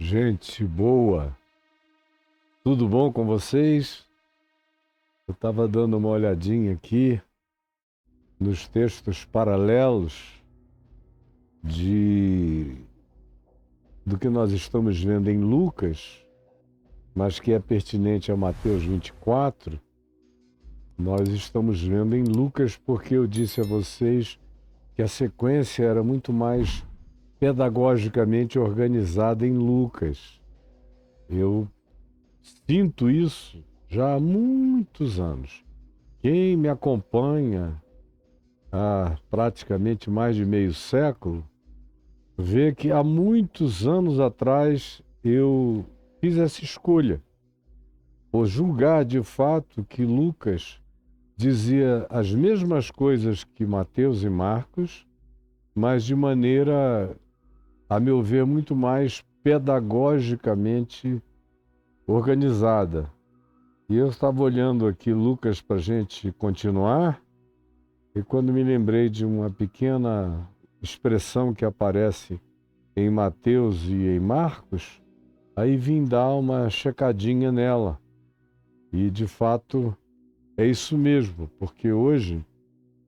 Gente boa, tudo bom com vocês? Eu estava dando uma olhadinha aqui nos textos paralelos de do que nós estamos vendo em Lucas, mas que é pertinente a Mateus 24. Nós estamos vendo em Lucas porque eu disse a vocês que a sequência era muito mais pedagogicamente organizada em Lucas. Eu sinto isso já há muitos anos. Quem me acompanha há praticamente mais de meio século vê que há muitos anos atrás eu fiz essa escolha, por julgar de fato que Lucas dizia as mesmas coisas que Mateus e Marcos, mas de maneira, a meu ver, muito mais pedagogicamente organizada. E eu estava olhando aqui Lucas para a gente continuar, e quando me lembrei de uma pequena expressão que aparece em Mateus e em Marcos, aí vim dar uma checadinha nela. E de fato é isso mesmo, porque hoje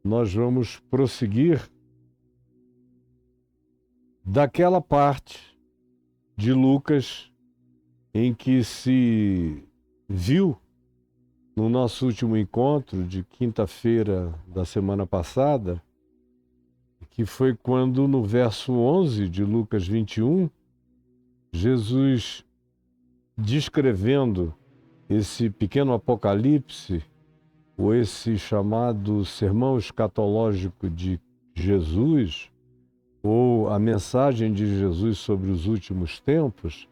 nós vamos prosseguir daquela parte de Lucas em que se viu no nosso último encontro de quinta-feira da semana passada, que foi quando no verso 11 de Lucas 21, Jesus, descrevendo esse pequeno apocalipse, ou esse chamado sermão escatológico de Jesus, ou a mensagem de Jesus sobre os últimos tempos,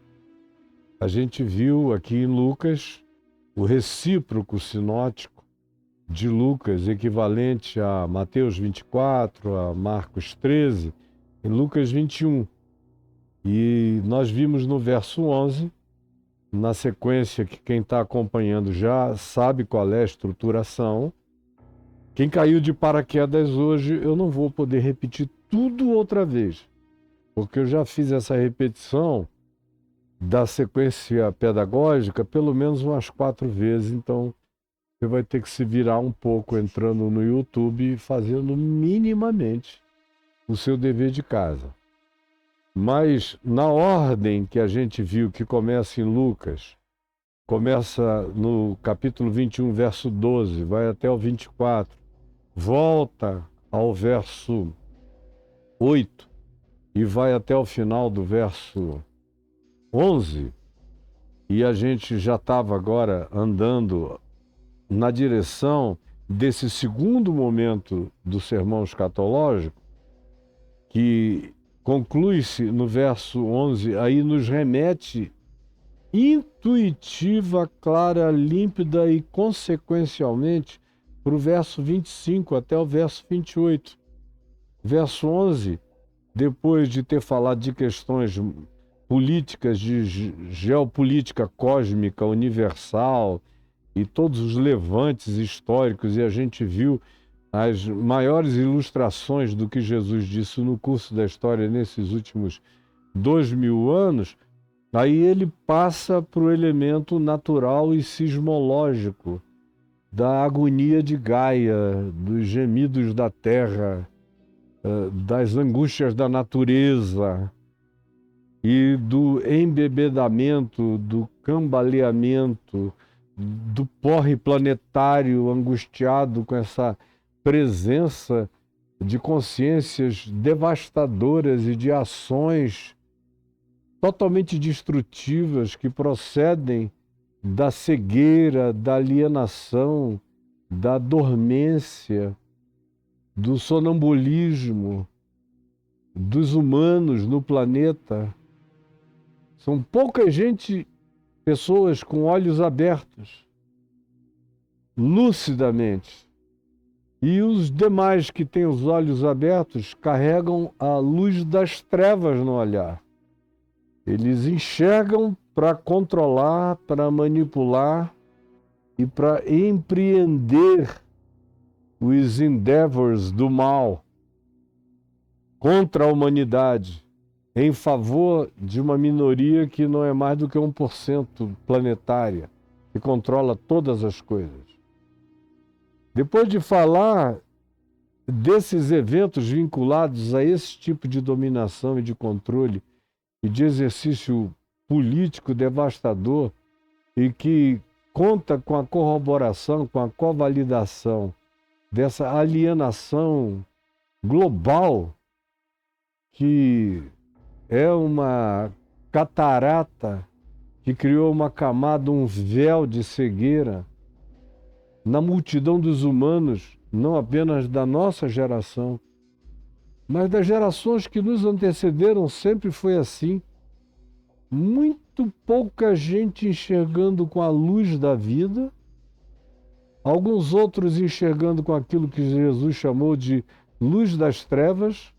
a gente viu aqui em Lucas o recíproco sinótico de Lucas, equivalente a Mateus 24, a Marcos 13, em Lucas 21. E nós vimos no verso 11, na sequência que quem está acompanhando já sabe qual é a estruturação. Quem caiu de paraquedas hoje, eu não vou poder repetir tudo outra vez, porque eu já fiz essa repetição da sequência pedagógica pelo menos umas 4 vezes, então você vai ter que se virar um pouco entrando no YouTube e fazendo minimamente o seu dever de casa. Mas na ordem que a gente viu, que começa em Lucas, começa no capítulo 21, verso 12, vai até o 24, volta ao verso 8 e vai até o final do verso 11, e a gente já estava agora andando na direção desse segundo momento do sermão escatológico, que conclui-se no verso 11, aí nos remete intuitiva, clara, límpida e consequencialmente para o verso 25 até o verso 28. Verso 11, depois de ter falado de questões políticas, de geopolítica cósmica, universal, e todos os levantes históricos, e a gente viu as maiores ilustrações do que Jesus disse no curso da história nesses últimos 2000 anos, aí ele passa para o elemento natural e sismológico da agonia de Gaia, dos gemidos da terra, das angústias da natureza e do embebedamento, do cambaleamento, do porre planetário angustiado com essa presença de consciências devastadoras e de ações totalmente destrutivas que procedem da cegueira, da alienação, da dormência, do sonambulismo dos humanos no planeta. São pouca gente, pessoas com olhos abertos, lucidamente. E os demais que têm os olhos abertos carregam a luz das trevas no olhar. Eles enxergam para controlar, para manipular e para empreender os endeavors do mal contra a humanidade, em favor de uma minoria que não é mais do que 1% planetária, que controla todas as coisas. Depois de falar desses eventos vinculados a esse tipo de dominação e de controle e de exercício político devastador e que conta com a corroboração, com a covalidação dessa alienação global que é uma catarata que criou uma camada, um véu de cegueira na multidão dos humanos, não apenas da nossa geração, mas das gerações que nos antecederam. Sempre foi assim. Muito pouca gente enxergando com a luz da vida, alguns outros enxergando com aquilo que Jesus chamou de luz das trevas,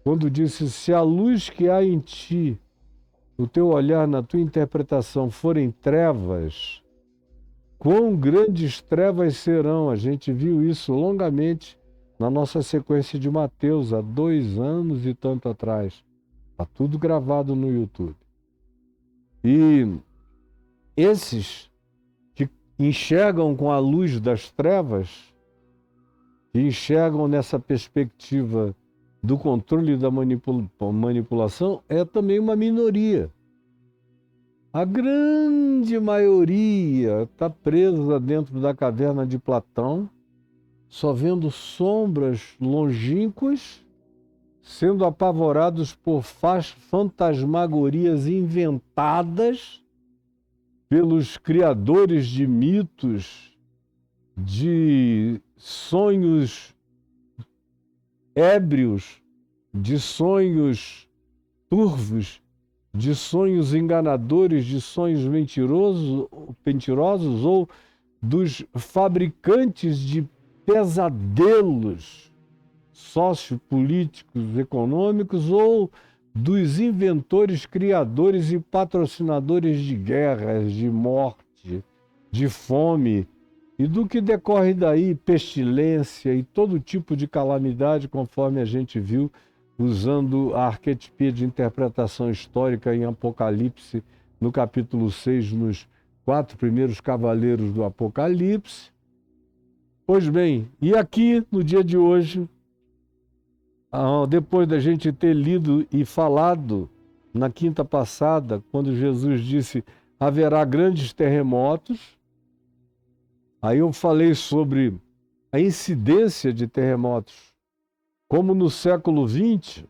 quando disse: se a luz que há em ti, o teu olhar, na tua interpretação, forem trevas, quão grandes trevas serão? A gente viu isso longamente na nossa sequência de Mateus, há 2 anos e tanto atrás. Está tudo gravado no YouTube. E esses que enxergam com a luz das trevas, que enxergam nessa perspectiva do controle e da manipulação, é também uma minoria. A grande maioria está presa dentro da caverna de Platão, só vendo sombras longínquas, sendo apavorados por fantasmagorias inventadas pelos criadores de mitos, de sonhos ébrios, de sonhos turvos, de sonhos enganadores, de sonhos mentirosos ou dos fabricantes de pesadelos sociopolíticos, econômicos, ou dos inventores, criadores e patrocinadores de guerras, de morte, de fome e do que decorre daí, pestilência e todo tipo de calamidade, conforme a gente viu, usando a arquetipia de interpretação histórica em Apocalipse, no capítulo 6, nos 4 primeiros cavaleiros do Apocalipse. Pois bem, e aqui, no dia de hoje, depois da gente ter lido e falado na quinta passada, quando Jesus disse: haverá grandes terremotos, aí eu falei sobre a incidência de terremotos, como no século XX,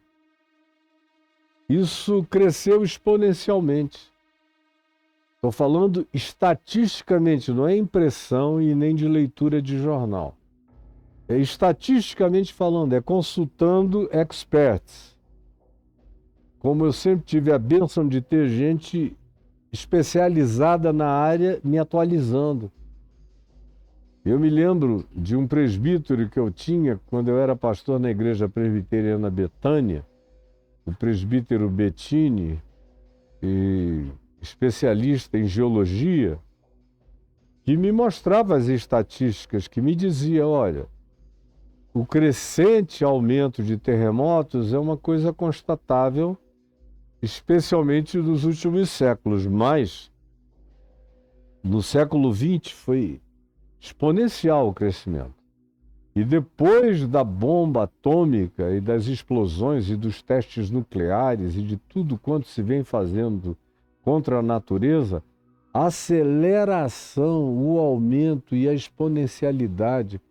isso cresceu exponencialmente. Estou falando estatisticamente, não é impressão e nem de leitura de jornal. É estatisticamente falando, é consultando experts. Como eu sempre tive a bênção de ter gente especializada na área me atualizando. Eu me lembro de um presbítero que eu tinha quando eu era pastor na Igreja Presbiteriana Betânia, o presbítero Bettini, especialista em geologia, que me mostrava as estatísticas, que me dizia: olha, o crescente aumento de terremotos é uma coisa constatável, especialmente nos últimos séculos, mas no século XX foi exponencial o crescimento. E depois da bomba atômica e das explosões e dos testes nucleares e de tudo quanto se vem fazendo contra a natureza, a aceleração, o aumento e a exponencialidade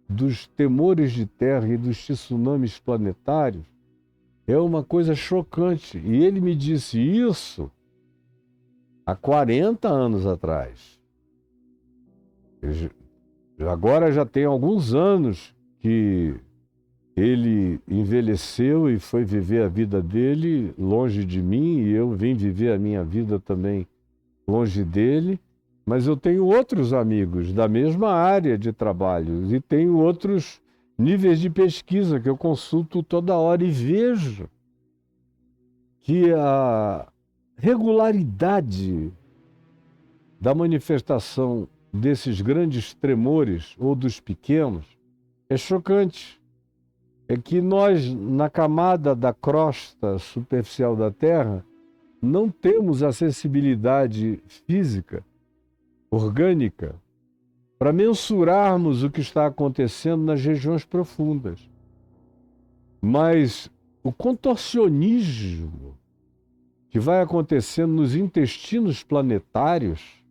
dos temores de terra e dos tsunamis planetários é uma coisa chocante. E ele me disse isso há 40 anos atrás. Agora já tem alguns anos que ele envelheceu e foi viver a vida dele longe de mim, e eu vim viver a minha vida também longe dele. Mas eu tenho outros amigos da mesma área de trabalho e tenho outros níveis de pesquisa que eu consulto toda hora e vejo que a regularidade da manifestação desses grandes tremores ou dos pequenos é chocante. é que nós, na camada da crosta superficial da Terra, não temos acessibilidade física, orgânica, para mensurarmos o que está acontecendo nas regiões profundas. Mas o contorcionismo que vai acontecendo nos intestinos planetários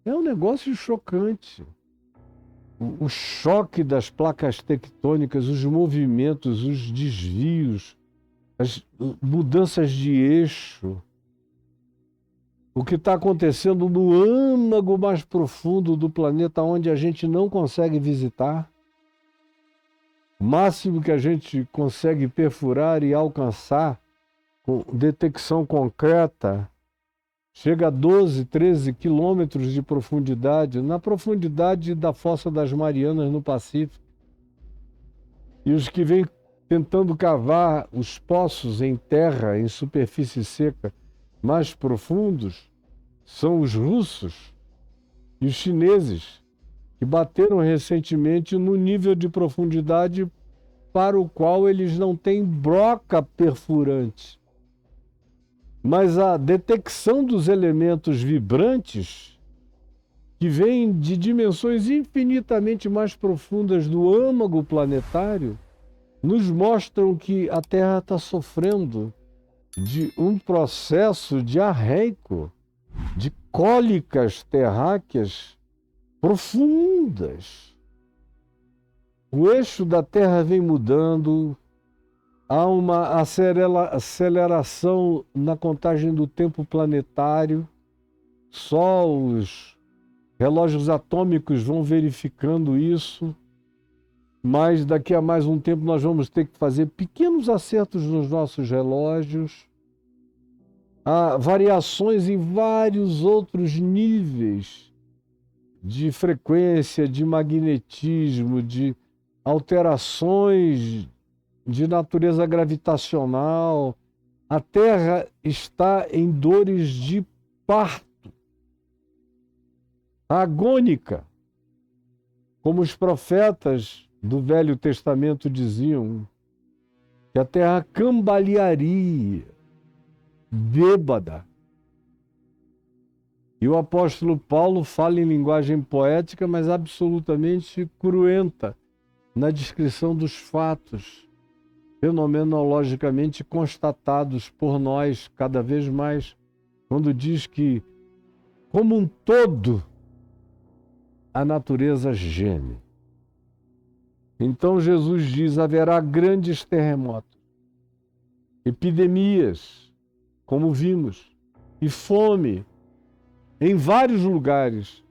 é um negócio chocante. O choque das placas tectônicas, os movimentos, os desvios, as mudanças de eixo, o que está acontecendo no âmago mais profundo do planeta, onde a gente não consegue visitar. O máximo que a gente consegue perfurar e alcançar com detecção concreta chega a 12, 13 quilômetros de profundidade, na profundidade da Fossa das Marianas, no Pacífico. E os que vêm tentando cavar os poços em terra, em superfície seca, mais profundos, são os russos e os chineses, que bateram recentemente no nível de profundidade para o qual eles não têm broca perfurante. Mas a detecção dos elementos vibrantes, que vêm de dimensões infinitamente mais profundas do âmago planetário, nos mostram que a Terra está sofrendo de um processo diarreico, de cólicas terráqueas profundas. O eixo da Terra vem mudando, há uma aceleração na contagem do tempo planetário, só os relógios atômicos vão verificando isso, mas daqui a mais um tempo nós vamos ter que fazer pequenos acertos nos nossos relógios. Há variações em vários outros níveis de frequência, de magnetismo, de alterações de natureza gravitacional. A Terra está em dores de parto, agônica, como os profetas do Velho Testamento diziam, que a Terra cambalearia, bêbada. E o apóstolo Paulo fala em linguagem poética, mas absolutamente cruenta, na descrição dos fatos fenomenologicamente constatados por nós cada vez mais, quando diz que, como um todo, a natureza geme. Então Jesus diz: haverá grandes terremotos, epidemias, como vimos, e fome em vários lugares.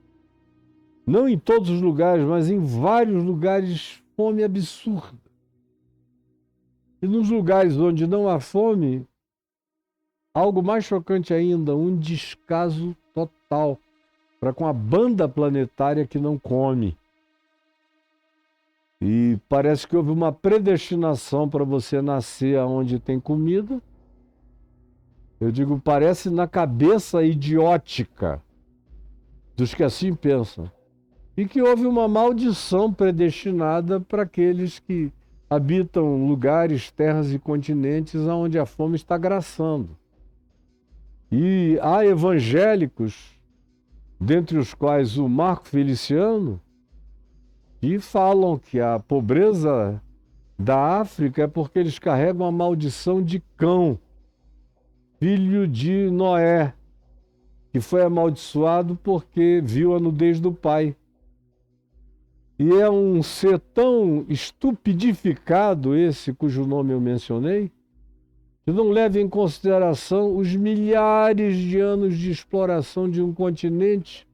Não em todos os lugares, mas em vários lugares, fome absurda. E nos lugares onde não há fome, algo mais chocante ainda, um descaso total para com a banda planetária que não come. E parece que houve uma predestinação para você nascer onde tem comida. Eu digo, parece na cabeça idiótica dos que assim pensam. E que houve uma maldição predestinada para aqueles que habitam lugares, terras e continentes onde a fome está graçando. E há evangélicos, dentre os quais o Marco Feliciano, que falam que a pobreza da África é porque eles carregam a maldição de Cão, filho de Noé, que foi amaldiçoado porque viu a nudez do pai. E é um ser tão estupidificado, esse cujo nome eu mencionei, que não leva em consideração os milhares de anos de exploração de um continente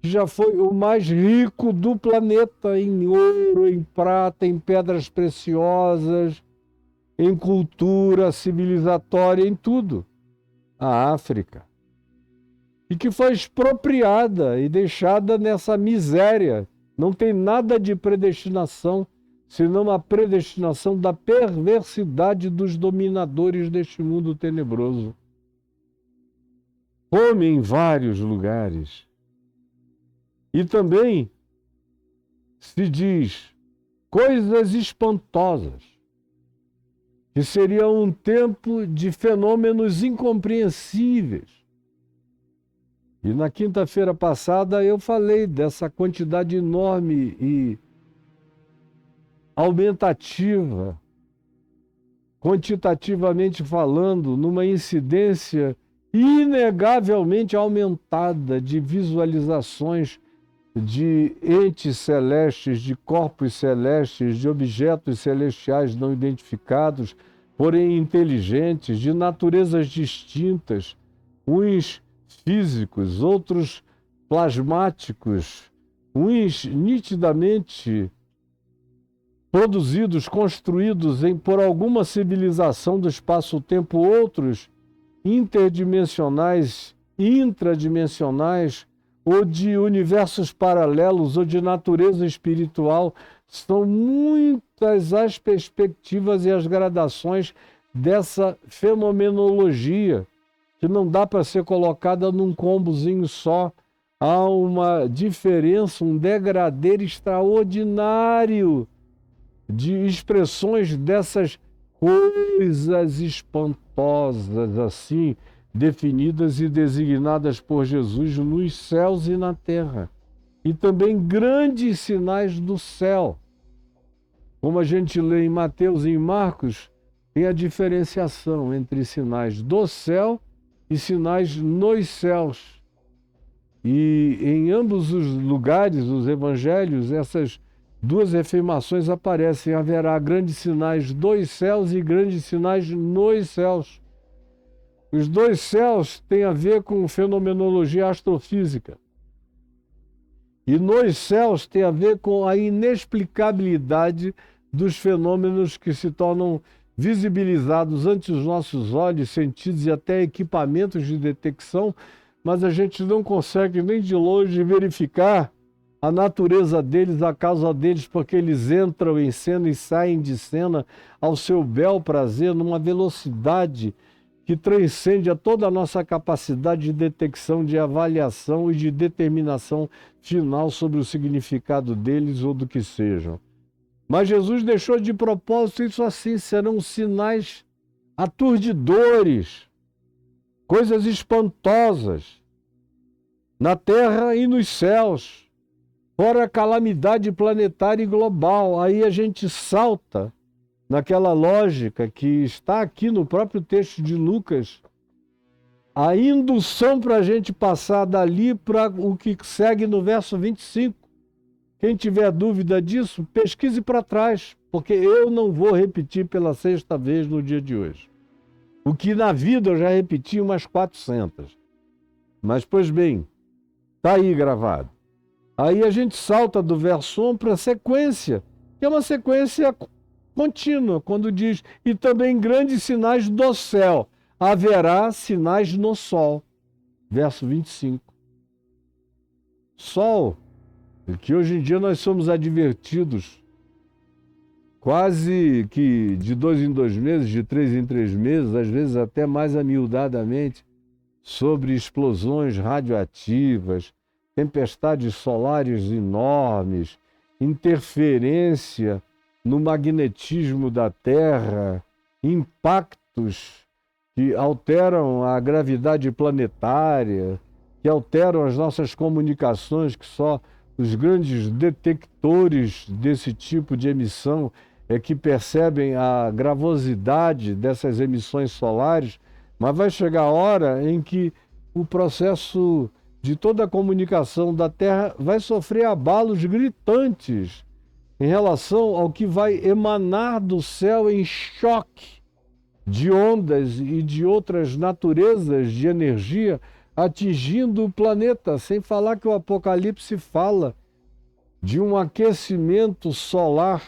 que já foi o mais rico do planeta em ouro, em prata, em pedras preciosas, em cultura civilizatória, em tudo. A África. E que foi expropriada e deixada nessa miséria. Não tem nada de predestinação, senão a predestinação da perversidade dos dominadores deste mundo tenebroso. Fome em vários lugares. E também se diz coisas espantosas. que seria um tempo de fenômenos incompreensíveis. E na quinta-feira passada eu falei dessa quantidade enorme e aumentativa, quantitativamente falando, numa incidência inegavelmente aumentada de visualizações de entes celestes, de corpos celestes, de objetos celestiais não identificados, porém inteligentes, de naturezas distintas, uns físicos, outros plasmáticos, uns nitidamente produzidos, construídos por alguma civilização do espaço-tempo, outros interdimensionais, intradimensionais, ou de universos paralelos, ou de natureza espiritual. São muitas as perspectivas e as gradações dessa fenomenologia, que não dá para ser colocada num combozinho só. Há uma diferença, um degradê extraordinário de expressões dessas coisas espantosas, assim, definidas e designadas por Jesus nos céus e na terra. E também grandes sinais do céu. Como a gente lê em Mateus e em Marcos, tem a diferenciação entre sinais do céu e sinais nos céus. E em ambos os lugares, os evangelhos, essas duas afirmações aparecem: haverá grandes sinais dos céus e grandes sinais nos céus. Os dois céus têm a ver com fenomenologia astrofísica. E nos céus tem a ver com a inexplicabilidade dos fenômenos que se tornam visibilizados ante os nossos olhos, sentidos e até equipamentos de detecção, mas a gente não consegue nem de longe verificar a natureza deles, a causa deles, porque eles entram em cena e saem de cena ao seu bel prazer, numa velocidade que transcende a toda a nossa capacidade de detecção, de avaliação e de determinação final sobre o significado deles ou do que sejam. Mas Jesus deixou de propósito isso assim: serão sinais aturdidores, coisas espantosas, na terra e nos céus, fora a calamidade planetária e global. Aí a gente salta naquela lógica que está aqui no próprio texto de Lucas, a indução para a gente passar dali para o que segue no verso 25. Quem tiver dúvida disso, pesquise para trás, porque eu não vou repetir pela sexta vez no dia de hoje. O que na vida eu já repeti umas 400. Mas, pois bem, está aí gravado. Aí a gente salta do verso 1 para a sequência, que é uma sequência contínua, quando diz: e também grandes sinais do céu. Haverá sinais no sol. Verso 25. Sol, que hoje em dia nós somos advertidos quase que de 2 em 2 meses, de 3 em 3 meses, às vezes até mais amiudadamente, sobre explosões radioativas, tempestades solares enormes, interferência no magnetismo da Terra, impactos que alteram a gravidade planetária, que alteram as nossas comunicações, que só os grandes detectores desse tipo de emissão é que percebem a gravosidade dessas emissões solares. Mas vai chegar a hora em que o processo de toda a comunicação da Terra vai sofrer abalos gritantes em relação ao que vai emanar do céu em choque de ondas e de outras naturezas de energia atingindo o planeta, sem falar que o Apocalipse fala de um aquecimento solar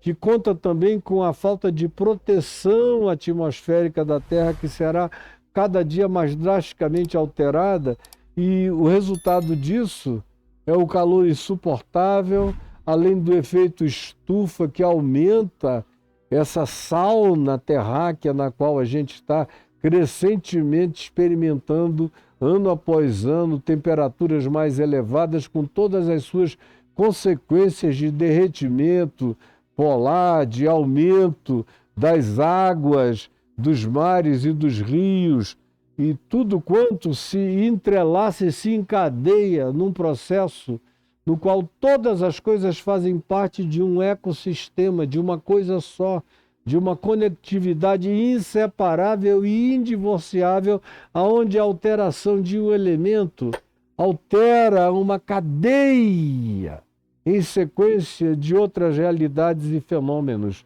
que conta também com a falta de proteção atmosférica da Terra, que será cada dia mais drasticamente alterada, e o resultado disso é o calor insuportável, além do efeito estufa que aumenta essa sauna terráquea na qual a gente está crescentemente experimentando ano após ano temperaturas mais elevadas, com todas as suas consequências de derretimento polar, de aumento das águas, dos mares e dos rios, e tudo quanto se entrelaça e se encadeia num processo no qual todas as coisas fazem parte de um ecossistema, de uma coisa só, de uma conectividade inseparável e indivorciável, aonde a alteração de um elemento altera uma cadeia em sequência de outras realidades e fenômenos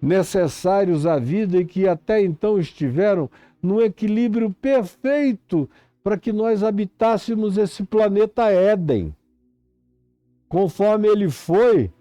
necessários à vida e que até então estiveram num equilíbrio perfeito para que nós habitássemos esse planeta Éden. Conforme ele foi,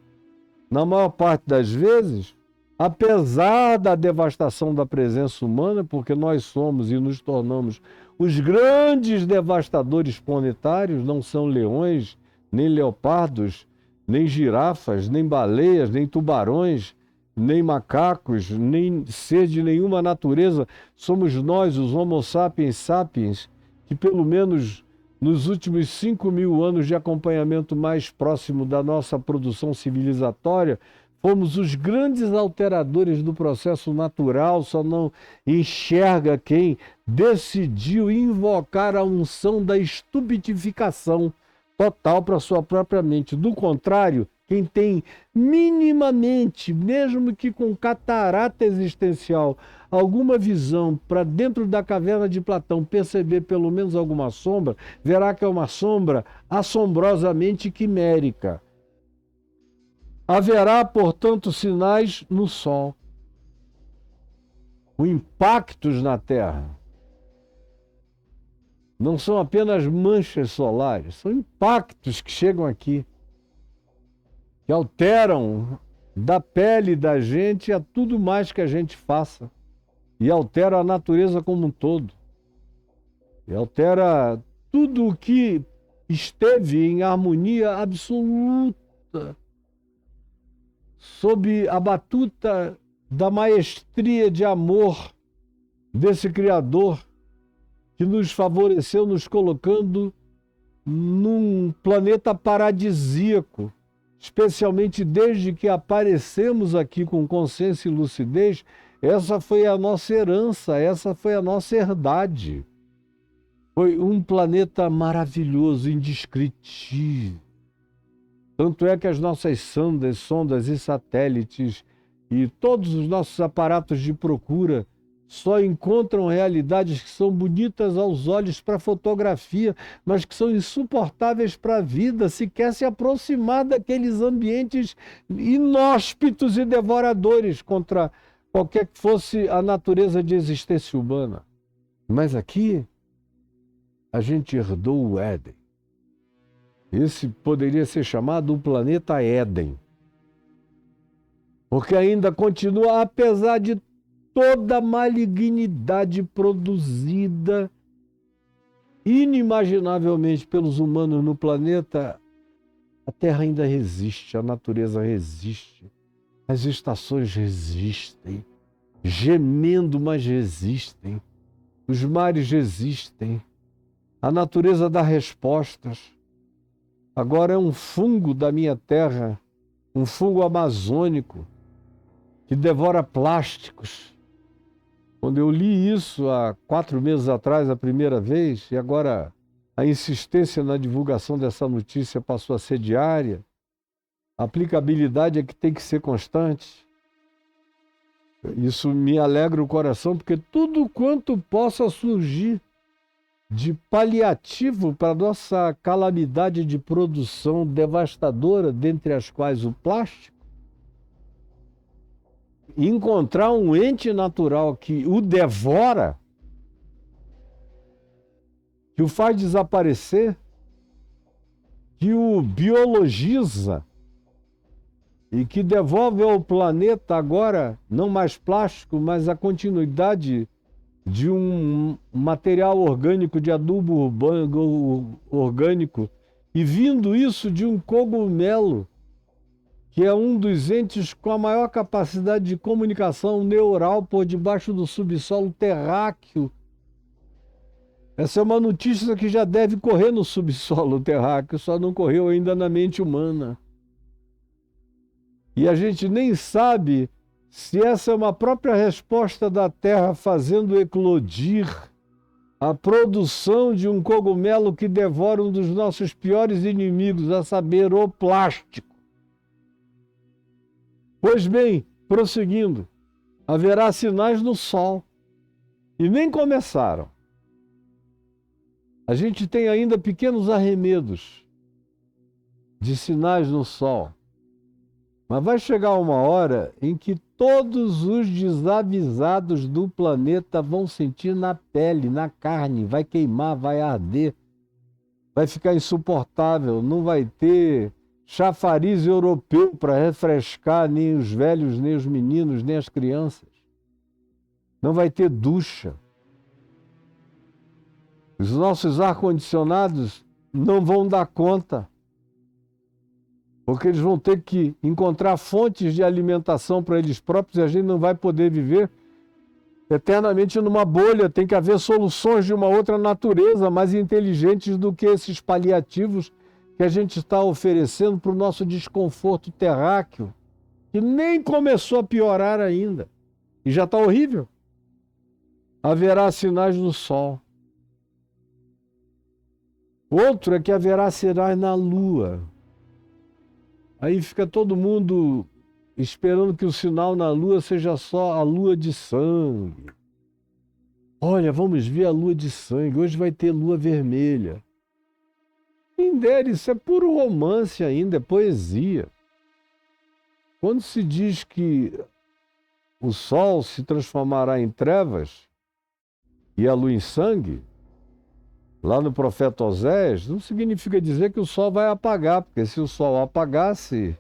na maior parte das vezes, apesar da devastação da presença humana, porque nós somos e nos tornamos os grandes devastadores planetários, não são leões, nem leopardos, nem girafas, nem baleias, nem tubarões, nem macacos, nem ser de nenhuma natureza. Somos nós, os Homo sapiens sapiens, que pelo menos nos últimos 5.000 anos de acompanhamento mais próximo da nossa produção civilizatória, fomos os grandes alteradores do processo natural. Só não enxerga quem decidiu invocar a unção da estupidificação total para sua própria mente. Do contrário, quem tem minimamente, mesmo que com catarata existencial, alguma visão para dentro da caverna de Platão perceber pelo menos alguma sombra, verá que é uma sombra assombrosamente quimérica. Haverá, portanto, sinais no Sol, com impactos na Terra. Não são apenas manchas solares, são impactos que chegam aqui, que alteram da pele da gente a tudo mais que a gente faça, e altera a natureza como um todo, e altera tudo o que esteve em harmonia absoluta, sob a batuta da maestria de amor desse Criador, que nos favoreceu, nos colocando num planeta paradisíaco, especialmente desde que aparecemos aqui com consciência e lucidez. Essa foi a nossa herança, essa foi a nossa herdade. Foi um planeta maravilhoso, indescritível. Tanto é que as nossas sondas e satélites e todos os nossos aparatos de procura só encontram realidades que são bonitas aos olhos para fotografia, mas que são insuportáveis para a vida, se quer se aproximar daqueles ambientes inóspitos e devoradores contra qualquer que fosse a natureza de existência humana. Mas aqui a gente herdou o Éden. Esse poderia ser chamado o planeta Éden, porque ainda continua, apesar de toda a malignidade produzida inimaginavelmente pelos humanos no planeta, a Terra ainda resiste, a natureza resiste, as estações resistem, gemendo, mas resistem, os mares resistem, a natureza dá respostas. Agora é um fungo da minha terra, um fungo amazônico, que devora plásticos. Quando eu li isso há 4 meses atrás, a primeira vez, e agora a insistência na divulgação dessa notícia passou a ser diária, a aplicabilidade é que tem que ser constante. Isso me alegra o coração, porque tudo quanto possa surgir de paliativo para a nossa calamidade de produção devastadora, dentre as quais o plástico, encontrar um ente natural que o devora, que o faz desaparecer, que o biologiza e que devolve ao planeta agora não mais plástico, mas a continuidade de um material orgânico, de adubo orgânico, e vindo isso de um cogumelo, que é um dos entes com a maior capacidade de comunicação neural por debaixo do subsolo terráqueo. Essa é uma notícia que já deve correr no subsolo terráqueo, só não correu ainda na mente humana. E a gente nem sabe se essa é uma própria resposta da Terra fazendo eclodir a produção de um cogumelo que devora um dos nossos piores inimigos, a saber, o plástico. Pois bem, prosseguindo, haverá sinais no Sol. E nem começaram. A gente tem ainda pequenos arremedos de sinais no Sol. Mas vai chegar uma hora em que todos os desavisados do planeta vão sentir na pele, na carne, vai queimar, vai arder, vai ficar insuportável, não vai ter chafariz europeu para refrescar nem os velhos, nem os meninos, nem as crianças. Não vai ter ducha. Os nossos ar-condicionados não vão dar conta, porque eles vão ter que encontrar fontes de alimentação para eles próprios e a gente não vai poder viver eternamente numa bolha. Tem que haver soluções de uma outra natureza, mais inteligentes do que esses paliativos que a gente está oferecendo para o nosso desconforto terráqueo, que nem começou a piorar ainda e já está horrível. Haverá sinais no Sol. Outro é que haverá sinais na Lua. Aí fica todo mundo esperando que o sinal na Lua seja só a lua de sangue. Olha, vamos ver a lua de sangue. Hoje vai ter lua vermelha. Quem dera, isso é puro romance ainda, é poesia. Quando se diz que o sol se transformará em trevas e a lua em sangue, lá no profeta Oséias, não significa dizer que o sol vai apagar, porque se o sol apagasse,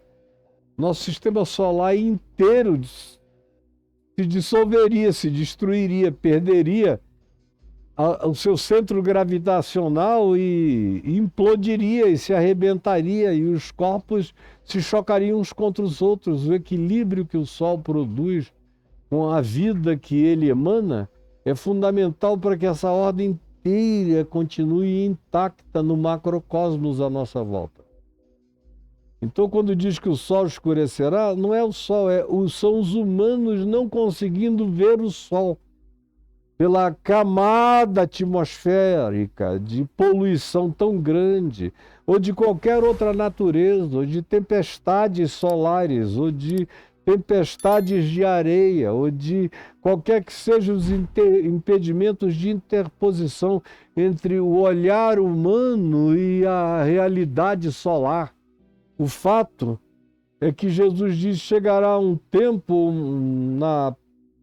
nosso sistema solar inteiro se dissolveria, se destruiria, perderia o seu centro gravitacional e implodiria e se arrebentaria e os corpos se chocariam uns contra os outros. O equilíbrio que o Sol produz com a vida que ele emana é fundamental para que essa ordem inteira continue intacta no macrocosmos à nossa volta. Então, quando diz que o Sol escurecerá, não é o Sol, são os humanos não conseguindo ver o Sol pela camada atmosférica de poluição tão grande, ou de qualquer outra natureza, ou de tempestades solares, ou de tempestades de areia, ou de qualquer que sejam os impedimentos de interposição entre o olhar humano e a realidade solar. O fato é que Jesus diz que chegará um tempo na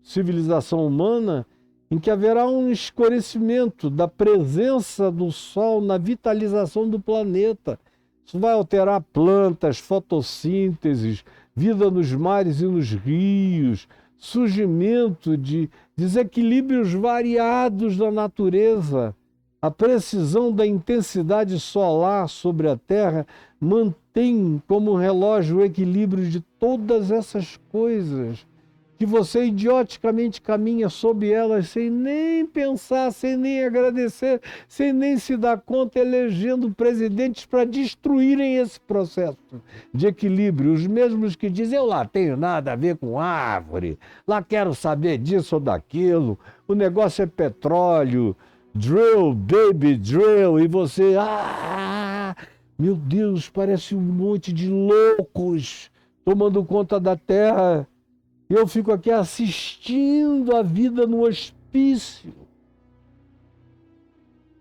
civilização humana em que haverá um escurecimento da presença do Sol na vitalização do planeta. Isso vai alterar plantas, fotossíntese, vida nos mares e nos rios, surgimento de desequilíbrios variados da natureza. A precisão da intensidade solar sobre a Terra mantém como relógio o equilíbrio de todas essas coisas, que você idioticamente caminha sob elas sem nem pensar, sem nem agradecer, sem nem se dar conta, elegendo presidentes para destruírem esse processo de equilíbrio. Os mesmos que dizem, eu lá tenho nada a ver com árvore, lá quero saber disso ou daquilo, o negócio é petróleo, drill, baby, drill, e você, meu Deus, parece um monte de loucos tomando conta da terra. Eu fico aqui assistindo a vida no hospício,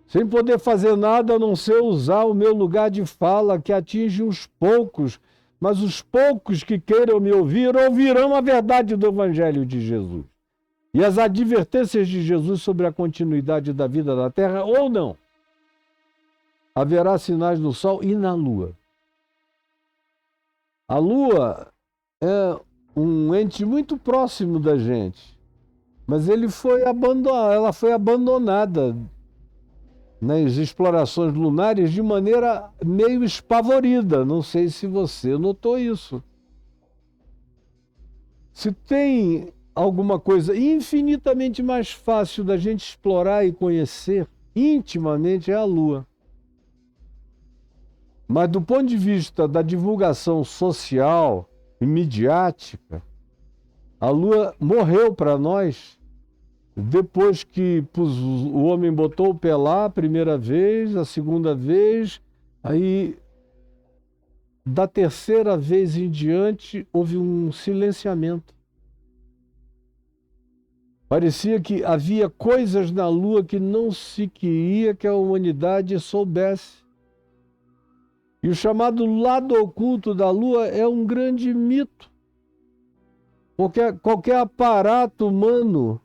sem poder fazer nada a não ser usar o meu lugar de fala, que atinge uns poucos, mas os poucos que queiram me ouvir, ouvirão a verdade do Evangelho de Jesus e as advertências de Jesus sobre a continuidade da vida na Terra, ou não. Haverá sinais no Sol e na Lua. A Lua é um ente muito próximo da gente, mas ela foi abandonada nas explorações lunares de maneira meio espavorida. Não sei se você notou isso. Se tem alguma coisa infinitamente mais fácil da gente explorar e conhecer intimamente, é a Lua. Mas do ponto de vista da divulgação social e midiática, A lua morreu para nós depois que o homem botou o pé lá a primeira vez, a segunda vez, aí da terceira vez em diante houve um silenciamento. Parecia que havia coisas na lua que não se queria que a humanidade soubesse. E o chamado lado oculto da lua é um grande mito. Porque qualquer aparato humano,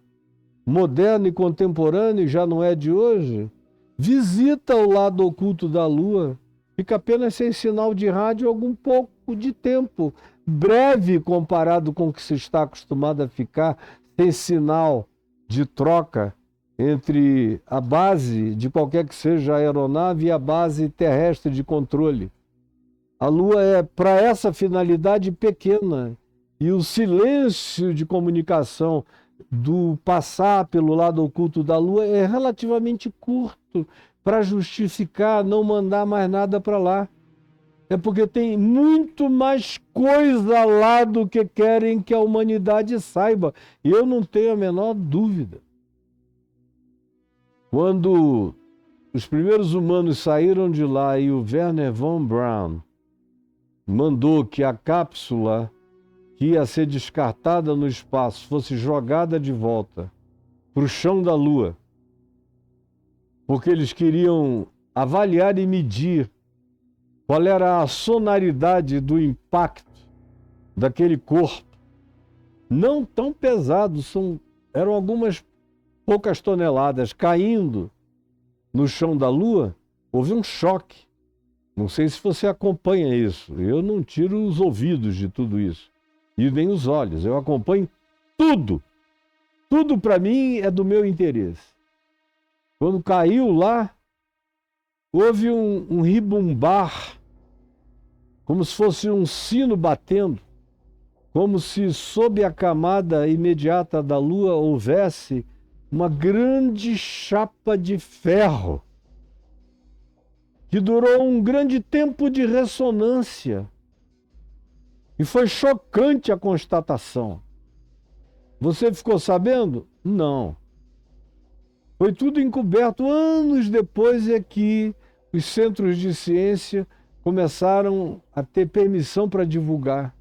moderno e contemporâneo, já não é de hoje, visita o lado oculto da lua, fica apenas sem sinal de rádio algum pouco de tempo, breve comparado com o que se está acostumado a ficar, sem sinal de troca entre a base de qualquer que seja a aeronave e a base terrestre de controle. A Lua é, para essa finalidade, pequena, e o silêncio de comunicação do passar pelo lado oculto da Lua é relativamente curto para justificar não mandar mais nada para lá. É porque tem muito mais coisa lá do que querem que a humanidade saiba. E eu não tenho a menor dúvida. Quando os primeiros humanos saíram de lá e o Wernher von Braun mandou que a cápsula que ia ser descartada no espaço fosse jogada de volta para o chão da Lua, porque eles queriam avaliar e medir qual era a sonoridade do impacto daquele corpo. Não tão pesado, eram algumas poucas toneladas caindo no chão da Lua. Houve um choque. Não sei se você acompanha isso. Eu não tiro os ouvidos de tudo isso. E nem os olhos. Eu acompanho tudo. Tudo para mim é do meu interesse. Quando caiu lá, houve um ribumbar, como se fosse um sino batendo, como se sob a camada imediata da Lua houvesse uma grande chapa de ferro, que durou um grande tempo de ressonância. E foi chocante a constatação. Você ficou sabendo? Não. Foi tudo encoberto. Anos depois é que os centros de ciência começaram a ter permissão para divulgar.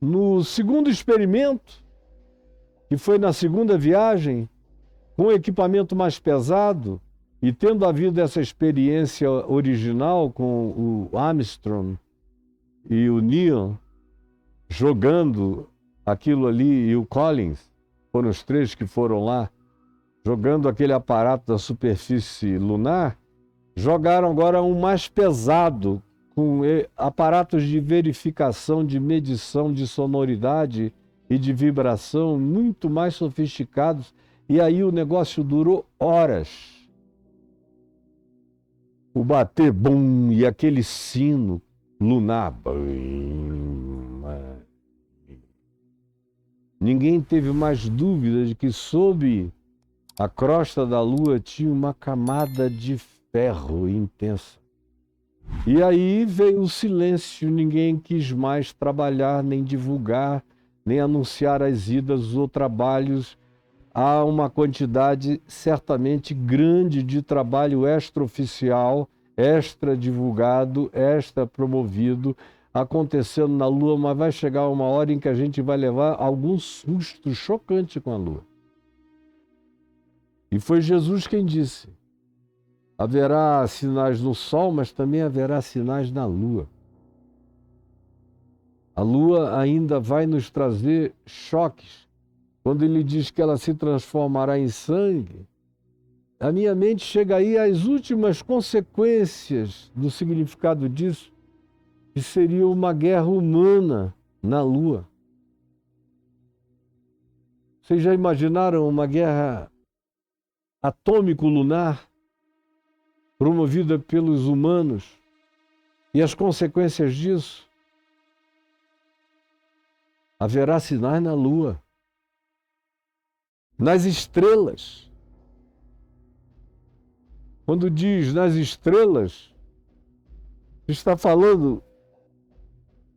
No segundo experimento, que foi na segunda viagem, com equipamento mais pesado, e tendo havido essa experiência original com o Armstrong e o Neil jogando aquilo ali, e o Collins, foram os três que foram lá, jogando aquele aparato da superfície lunar, jogaram agora um mais pesado, com aparatos de verificação, de medição de sonoridade e de vibração muito mais sofisticados, e aí o negócio durou horas. O bater, bum, e aquele sino lunar. Ninguém teve mais dúvida de que sob a crosta da Lua tinha uma camada de ferro intensa. E aí veio o silêncio, ninguém quis mais trabalhar, nem divulgar, nem anunciar as idas ou trabalhos. Há uma quantidade certamente grande de trabalho extraoficial, extra-divulgado, extra-promovido, acontecendo na Lua, mas vai chegar uma hora em que a gente vai levar algum susto chocante com a Lua. E foi Jesus quem disse: haverá sinais no Sol, mas também haverá sinais na Lua. A Lua ainda vai nos trazer choques. Quando ele diz que ela se transformará em sangue, a minha mente chega aí às últimas consequências do significado disso, que seria uma guerra humana na Lua. Vocês já imaginaram uma guerra atômico-lunar promovida pelos humanos e as consequências disso? Haverá sinais na Lua, nas estrelas. Quando diz nas estrelas, está falando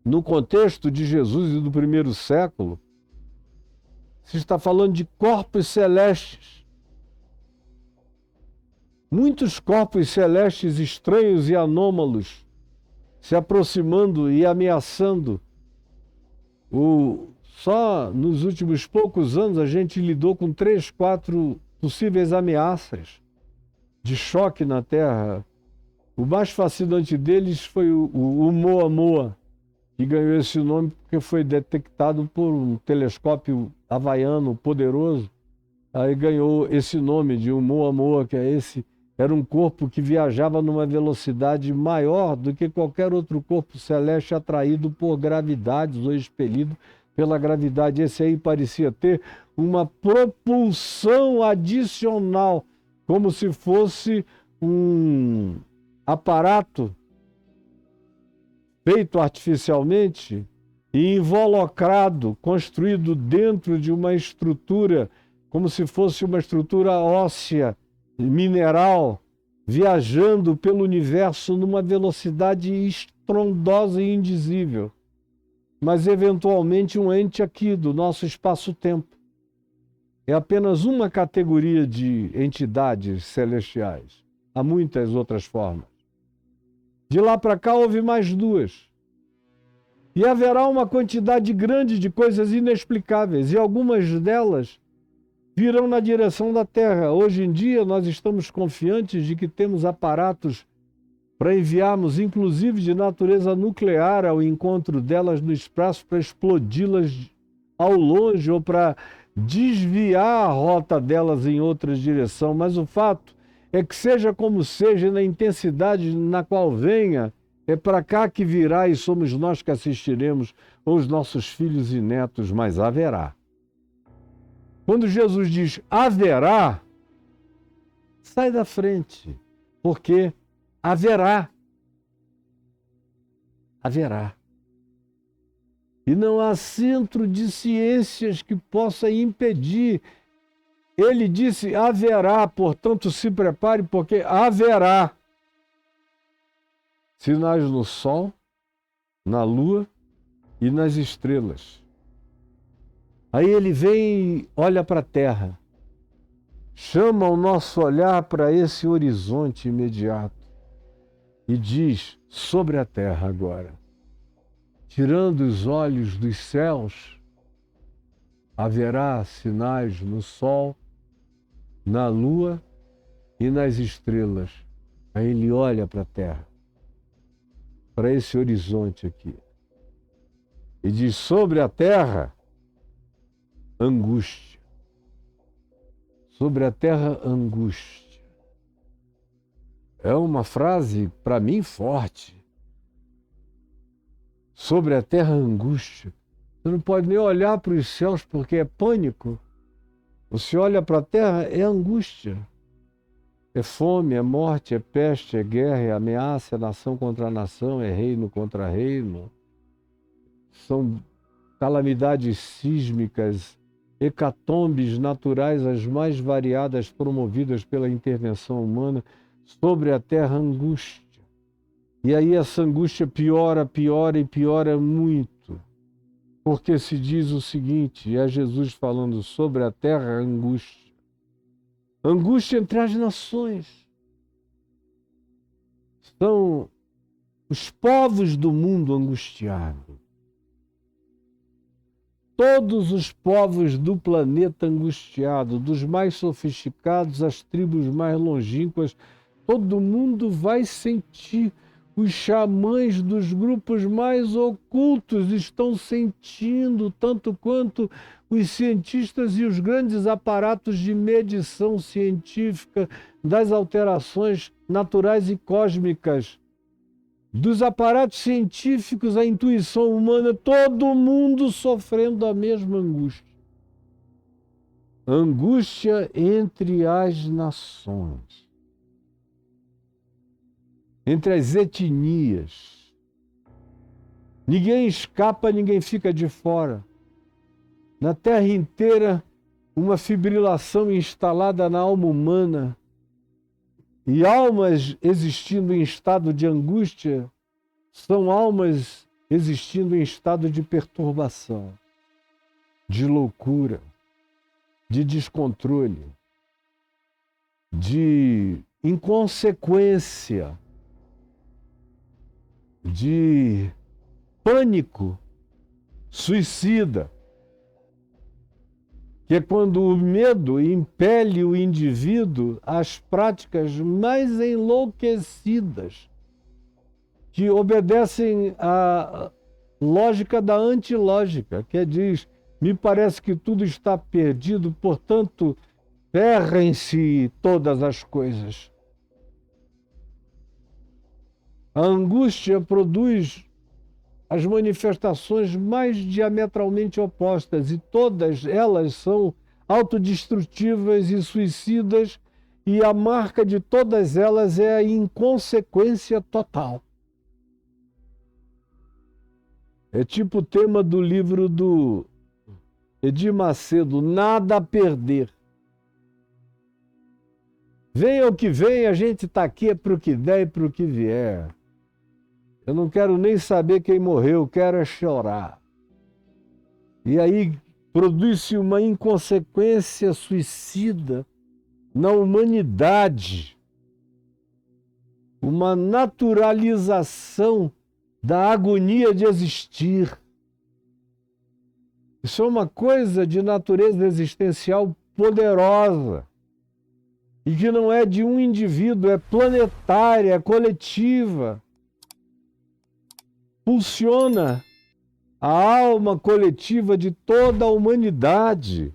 no contexto de Jesus e do primeiro século, se está falando de corpos celestes. Muitos corpos celestes estranhos e anômalos se aproximando e ameaçando. Só nos últimos poucos anos a gente lidou com 3, 4 possíveis ameaças de choque na Terra. O mais fascinante deles foi o Oumuamua, que ganhou esse nome porque foi detectado por um telescópio havaiano poderoso. Aí ganhou esse nome de Oumuamua, que é esse. Era um corpo que viajava numa velocidade maior do que qualquer outro corpo celeste atraído por gravidades ou expelido pela gravidade. Esse aí parecia ter uma propulsão adicional, como se fosse um aparato feito artificialmente e involucrado, construído dentro de uma estrutura, como se fosse uma estrutura óssea, mineral, viajando pelo universo numa velocidade estrondosa e indizível, mas eventualmente um ente aqui do nosso espaço-tempo. É apenas uma categoria de entidades celestiais. Há muitas outras formas. De lá para cá houve mais 2. E haverá uma quantidade grande de coisas inexplicáveis, e algumas delas virão na direção da Terra. Hoje em dia, nós estamos confiantes de que temos aparatos para enviarmos, inclusive de natureza nuclear, ao encontro delas no espaço, para explodi-las ao longe ou para desviar a rota delas em outra direção. Mas o fato é que, seja como seja, na intensidade na qual venha, é para cá que virá e somos nós que assistiremos, ou os nossos filhos e netos, mas haverá. Quando Jesus diz haverá, sai da frente, porque haverá. Haverá. E não há centro de ciências que possa impedir. Ele disse haverá, portanto se prepare, porque haverá sinais no sol, na lua e nas estrelas. Aí ele vem e olha para a terra, chama o nosso olhar para esse horizonte imediato e diz sobre a terra agora, tirando os olhos dos céus, haverá sinais no sol, na lua e nas estrelas. Aí ele olha para a terra, para esse horizonte aqui, e diz sobre a terra, angústia. Sobre a terra, angústia. É uma frase, para mim, forte. Sobre a terra, angústia. Você não pode nem olhar para os céus porque é pânico. Você olha para a terra, é angústia. É fome, é morte, é peste, é guerra, é ameaça, é nação contra nação, é reino contra reino. São calamidades sísmicas, hecatombes naturais as mais variadas promovidas pela intervenção humana. Sobre a terra, angústia. E aí essa angústia piora, piora e piora muito. Porque se diz o seguinte, é Jesus falando sobre a terra, angústia. Angústia entre as nações. São os povos do mundo angustiados. Todos os povos do planeta angustiado, dos mais sofisticados às tribos mais longínquas, todo mundo vai sentir. Os xamãs dos grupos mais ocultos estão sentindo, tanto quanto os cientistas e os grandes aparatos de medição científica das alterações naturais e cósmicas. Dos aparatos científicos à intuição humana, todo mundo sofrendo a mesma angústia. Angústia entre as nações. Entre as etnias. Ninguém escapa, ninguém fica de fora. Na Terra inteira, uma fibrilação instalada na alma humana e almas existindo em estado de angústia são almas existindo em estado de perturbação, de loucura, de descontrole, de inconsequência, de pânico suicida, que é quando o medo impele o indivíduo às práticas mais enlouquecidas, que obedecem à lógica da antilógica, que diz: me parece que tudo está perdido, portanto, ferrem-se todas as coisas. A angústia produz as manifestações mais diametralmente opostas, e todas elas são autodestrutivas e suicidas, e a marca de todas elas é a inconsequência total. É tipo o tema do livro do Edir Macedo, Nada a Perder. Venha o que vem, a gente está aqui é para o que der e para o que vier. Eu não quero nem saber quem morreu, quero é chorar. E aí produz-se uma inconsequência suicida na humanidade, uma naturalização da agonia de existir. Isso é uma coisa de natureza existencial poderosa e que não é de um indivíduo, é planetária, é coletiva. Pulsiona a alma coletiva de toda a humanidade.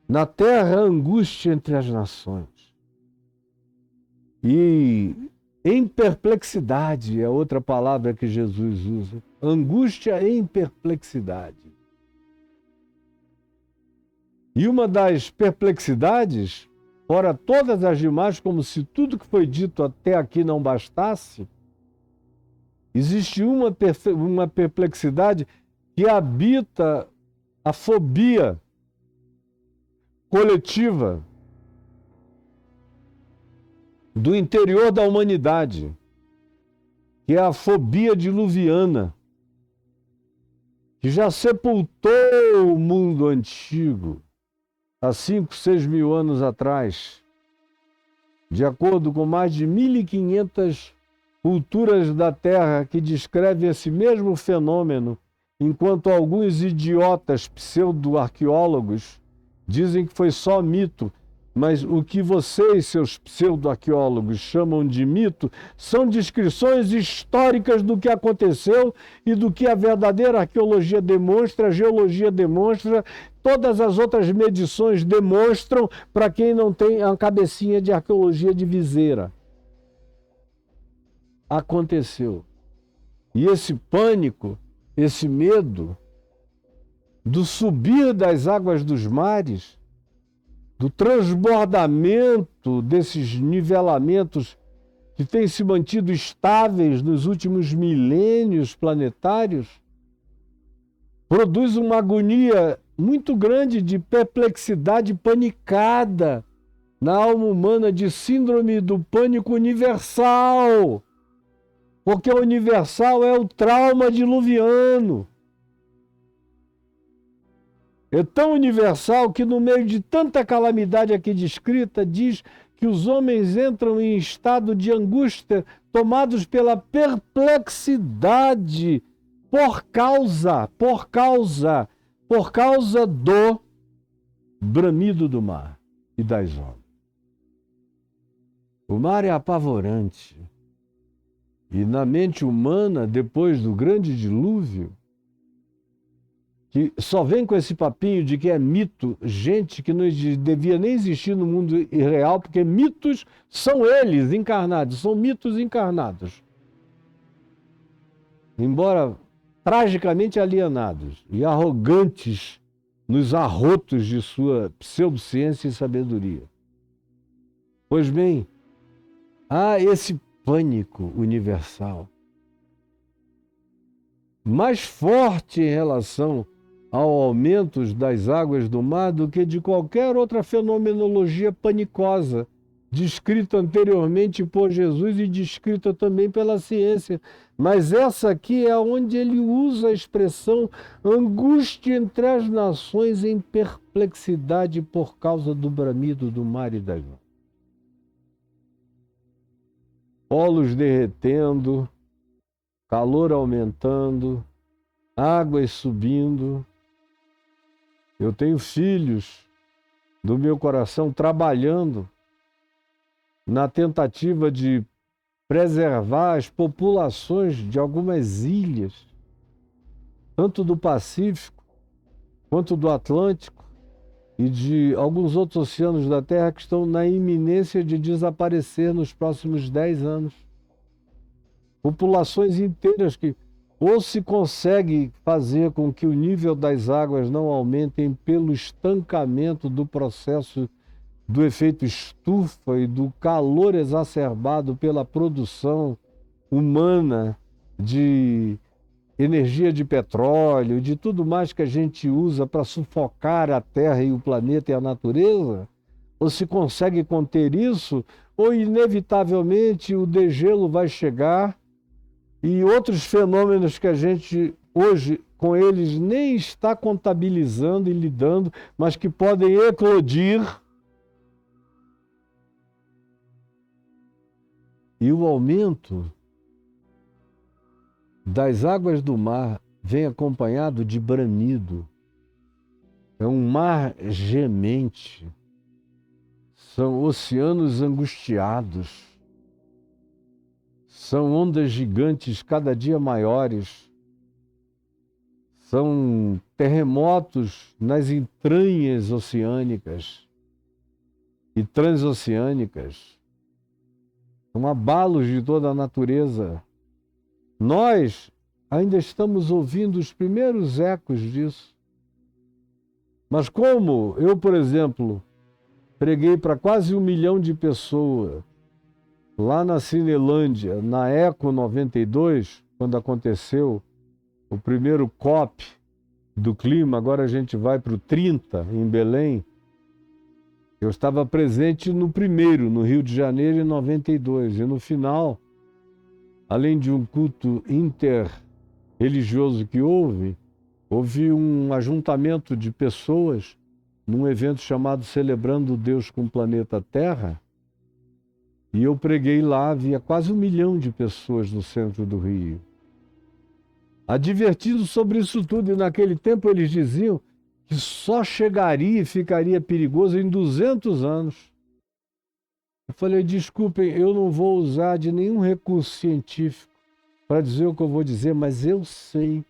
Na terra, angústia entre as nações. E em perplexidade é outra palavra que Jesus usa. Angústia em perplexidade. E uma das perplexidades, fora todas as demais, como se tudo que foi dito até aqui não bastasse, existe uma perplexidade que habita a fobia coletiva do interior da humanidade, que é a fobia diluviana, que já sepultou o mundo antigo há 5, 6 mil anos atrás, de acordo com mais de 1.500 culturas da Terra que descrevem esse mesmo fenômeno, enquanto alguns idiotas pseudo-arqueólogos dizem que foi só mito. Mas o que vocês, seus pseudo-arqueólogos, chamam de mito são descrições históricas do que aconteceu e do que a verdadeira arqueologia demonstra, a geologia demonstra, todas as outras medições demonstram, para quem não tem a cabecinha de arqueologia de viseira. Aconteceu. E esse pânico, esse medo do subir das águas dos mares, do transbordamento desses nivelamentos que têm se mantido estáveis nos últimos milênios planetários, produz uma agonia muito grande de perplexidade panicada na alma humana, de síndrome do pânico universal. Porque o universal é o trauma diluviano. É tão universal que, no meio de tanta calamidade aqui descrita, diz que os homens entram em estado de angústia, tomados pela perplexidade, por causa do bramido do mar e das ondas. O mar é apavorante. E na mente humana, depois do grande dilúvio, que só vem com esse papinho de que é mito, gente que não devia nem existir no mundo real, porque mitos são eles encarnados, são mitos encarnados. Embora tragicamente alienados e arrogantes nos arrotos de sua pseudociência e sabedoria. Pois bem, há esse pânico universal mais forte em relação ao aumento das águas do mar do que de qualquer outra fenomenologia panicosa descrita anteriormente por Jesus e descrita também pela ciência. Mas essa aqui é onde ele usa a expressão angústia entre as nações em perplexidade por causa do bramido do mar e das ondas. Polos derretendo, calor aumentando, águas subindo. Eu tenho filhos do meu coração trabalhando na tentativa de preservar as populações de algumas ilhas, tanto do Pacífico quanto do Atlântico e de alguns outros oceanos da Terra que estão na iminência de desaparecer nos próximos 10 anos. Populações inteiras que ou se consegue fazer com que o nível das águas não aumentem pelo estancamento do processo do efeito estufa e do calor exacerbado pela produção humana de energia de petróleo, de tudo mais que a gente usa para sufocar a Terra e o planeta e a natureza, ou se consegue conter isso, ou inevitavelmente o degelo vai chegar e outros fenômenos que a gente hoje com eles nem está contabilizando e lidando, mas que podem eclodir. E o aumento das águas do mar vem acompanhado de bramido. É um mar gemente. São oceanos angustiados. São ondas gigantes cada dia maiores. São terremotos nas entranhas oceânicas e transoceânicas. São abalos de toda a natureza. Nós ainda estamos ouvindo os primeiros ecos disso. Mas como eu, por exemplo, preguei para quase 1 milhão de pessoas lá na Cinelândia, na Eco 92, quando aconteceu o primeiro COP do clima, agora a gente vai para o 30 em Belém. Eu estava presente no primeiro, no Rio de Janeiro, em 92. E no final, além de um culto interreligioso que houve um ajuntamento de pessoas num evento chamado Celebrando Deus com o Planeta Terra. E eu preguei lá, havia quase 1 milhão de pessoas no centro do Rio. Advertindo sobre isso tudo, e naquele tempo eles diziam que só chegaria e ficaria perigoso em 200 anos. Eu falei, desculpem, eu não vou usar de nenhum recurso científico para dizer o que eu vou dizer, mas eu sei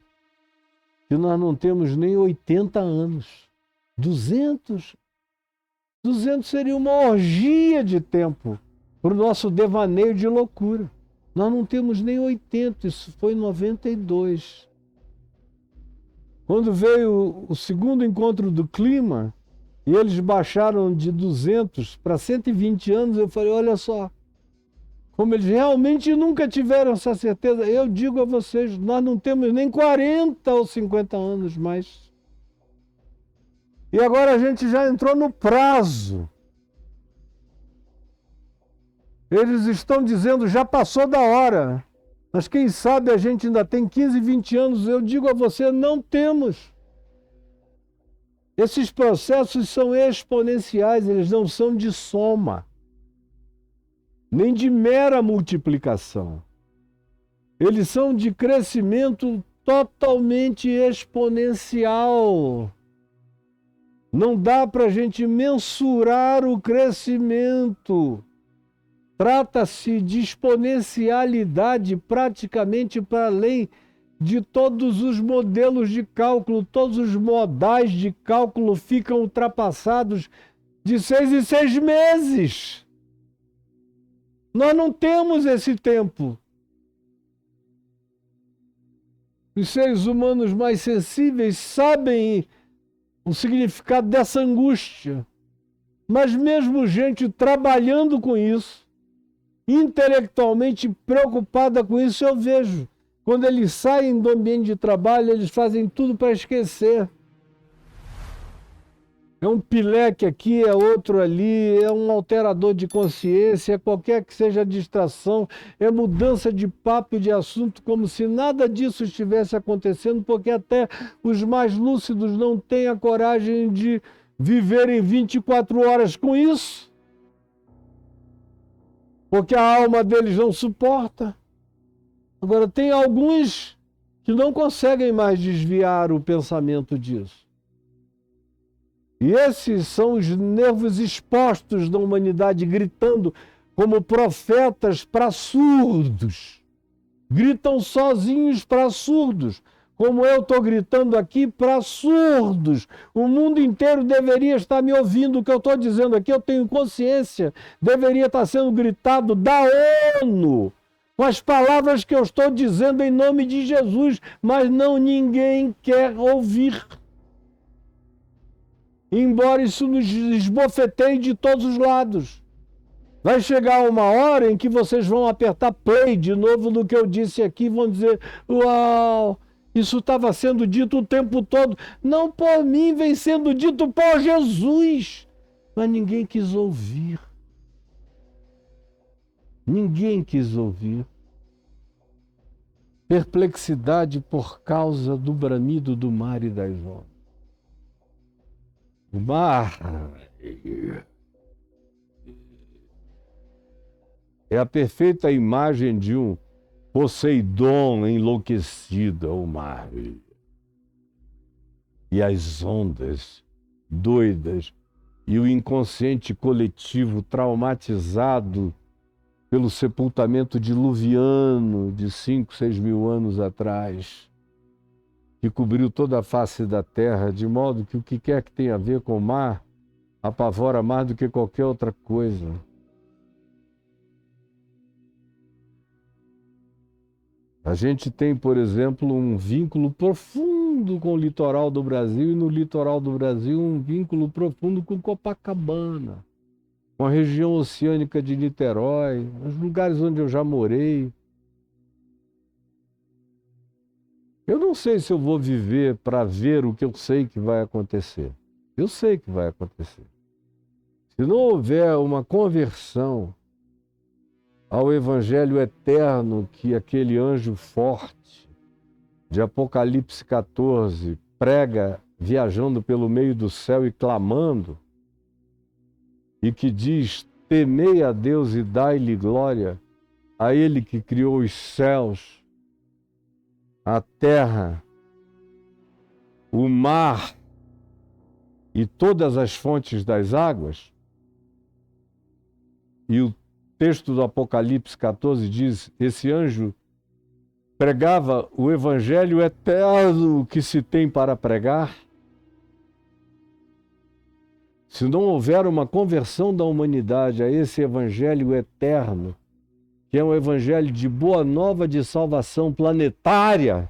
que nós não temos nem 80 anos. 200 seria uma orgia de tempo para o nosso devaneio de loucura. Nós não temos nem 80, isso foi em 92. Quando veio o segundo encontro do clima, e eles baixaram de 200 para 120 anos, eu falei, olha só, como eles realmente nunca tiveram essa certeza, eu digo a vocês, nós não temos nem 40 ou 50 anos mais. E agora a gente já entrou no prazo. Eles estão dizendo, já passou da hora. Mas quem sabe a gente ainda tem 15, 20 anos. Eu digo a você, não temos. Esses processos são exponenciais, eles não são de soma, nem de mera multiplicação. Eles são de crescimento totalmente exponencial. Não dá para a gente mensurar o crescimento. Trata-se de exponencialidade praticamente para além de todos os modelos de cálculo. Todos os modais de cálculo ficam ultrapassados de 6 em 6 meses. Nós não temos esse tempo. Os seres humanos mais sensíveis sabem o significado dessa angústia. Mas mesmo gente trabalhando com isso, intelectualmente preocupada com isso, eu vejo. Quando eles saem do ambiente de trabalho, eles fazem tudo para esquecer. é um pileque aqui, é outro ali, é um alterador de consciência, é qualquer que seja a distração, é mudança de papo e de assunto, como se nada disso estivesse acontecendo, porque até os mais lúcidos não têm a coragem de viverem 24 horas com isso, porque a alma deles não suporta. Agora, tem alguns que não conseguem mais desviar o pensamento disso. E esses são os nervos expostos da humanidade, gritando como profetas para surdos. Gritam sozinhos para surdos, como eu estou gritando aqui para surdos. O mundo inteiro deveria estar me ouvindo. O que eu estou dizendo aqui, eu tenho consciência, deveria estar sendo gritado da ONU, com as palavras que eu estou dizendo em nome de Jesus, mas não, ninguém quer ouvir. Embora isso nos esbofeteie de todos os lados. Vai chegar uma hora em que vocês vão apertar play de novo no que eu disse aqui e vão dizer: uau, isso estava sendo dito o tempo todo. Não por mim, vem sendo dito por Jesus. Mas ninguém quis ouvir. Ninguém quis ouvir. Perplexidade por causa do bramido do mar e das ondas. O mar é a perfeita imagem de um Poseidon enlouquecido, o mar. E as ondas doidas e o inconsciente coletivo traumatizado pelo sepultamento diluviano de 5, 6 mil anos atrás, que cobriu toda a face da terra, de modo que o que quer que tenha a ver com o mar apavora mais do que qualquer outra coisa. A gente tem, por exemplo, um vínculo profundo com o litoral do Brasil, e no litoral do Brasil um vínculo profundo com Copacabana, com a região oceânica de Niterói, os lugares onde eu já morei. Eu não sei se eu vou viver para ver o que eu sei que vai acontecer. Eu sei que vai acontecer. Se não houver uma conversão ao Evangelho eterno que aquele anjo forte de Apocalipse 14 prega viajando pelo meio do céu e clamando, e que diz: temei a Deus e dai-lhe glória, a Ele que criou os céus, a terra, o mar e todas as fontes das águas. E o texto do Apocalipse 14 diz: esse anjo pregava o evangelho eterno que se tem para pregar. Se não houver uma conversão da humanidade a esse evangelho eterno, que é um evangelho de boa nova de salvação planetária,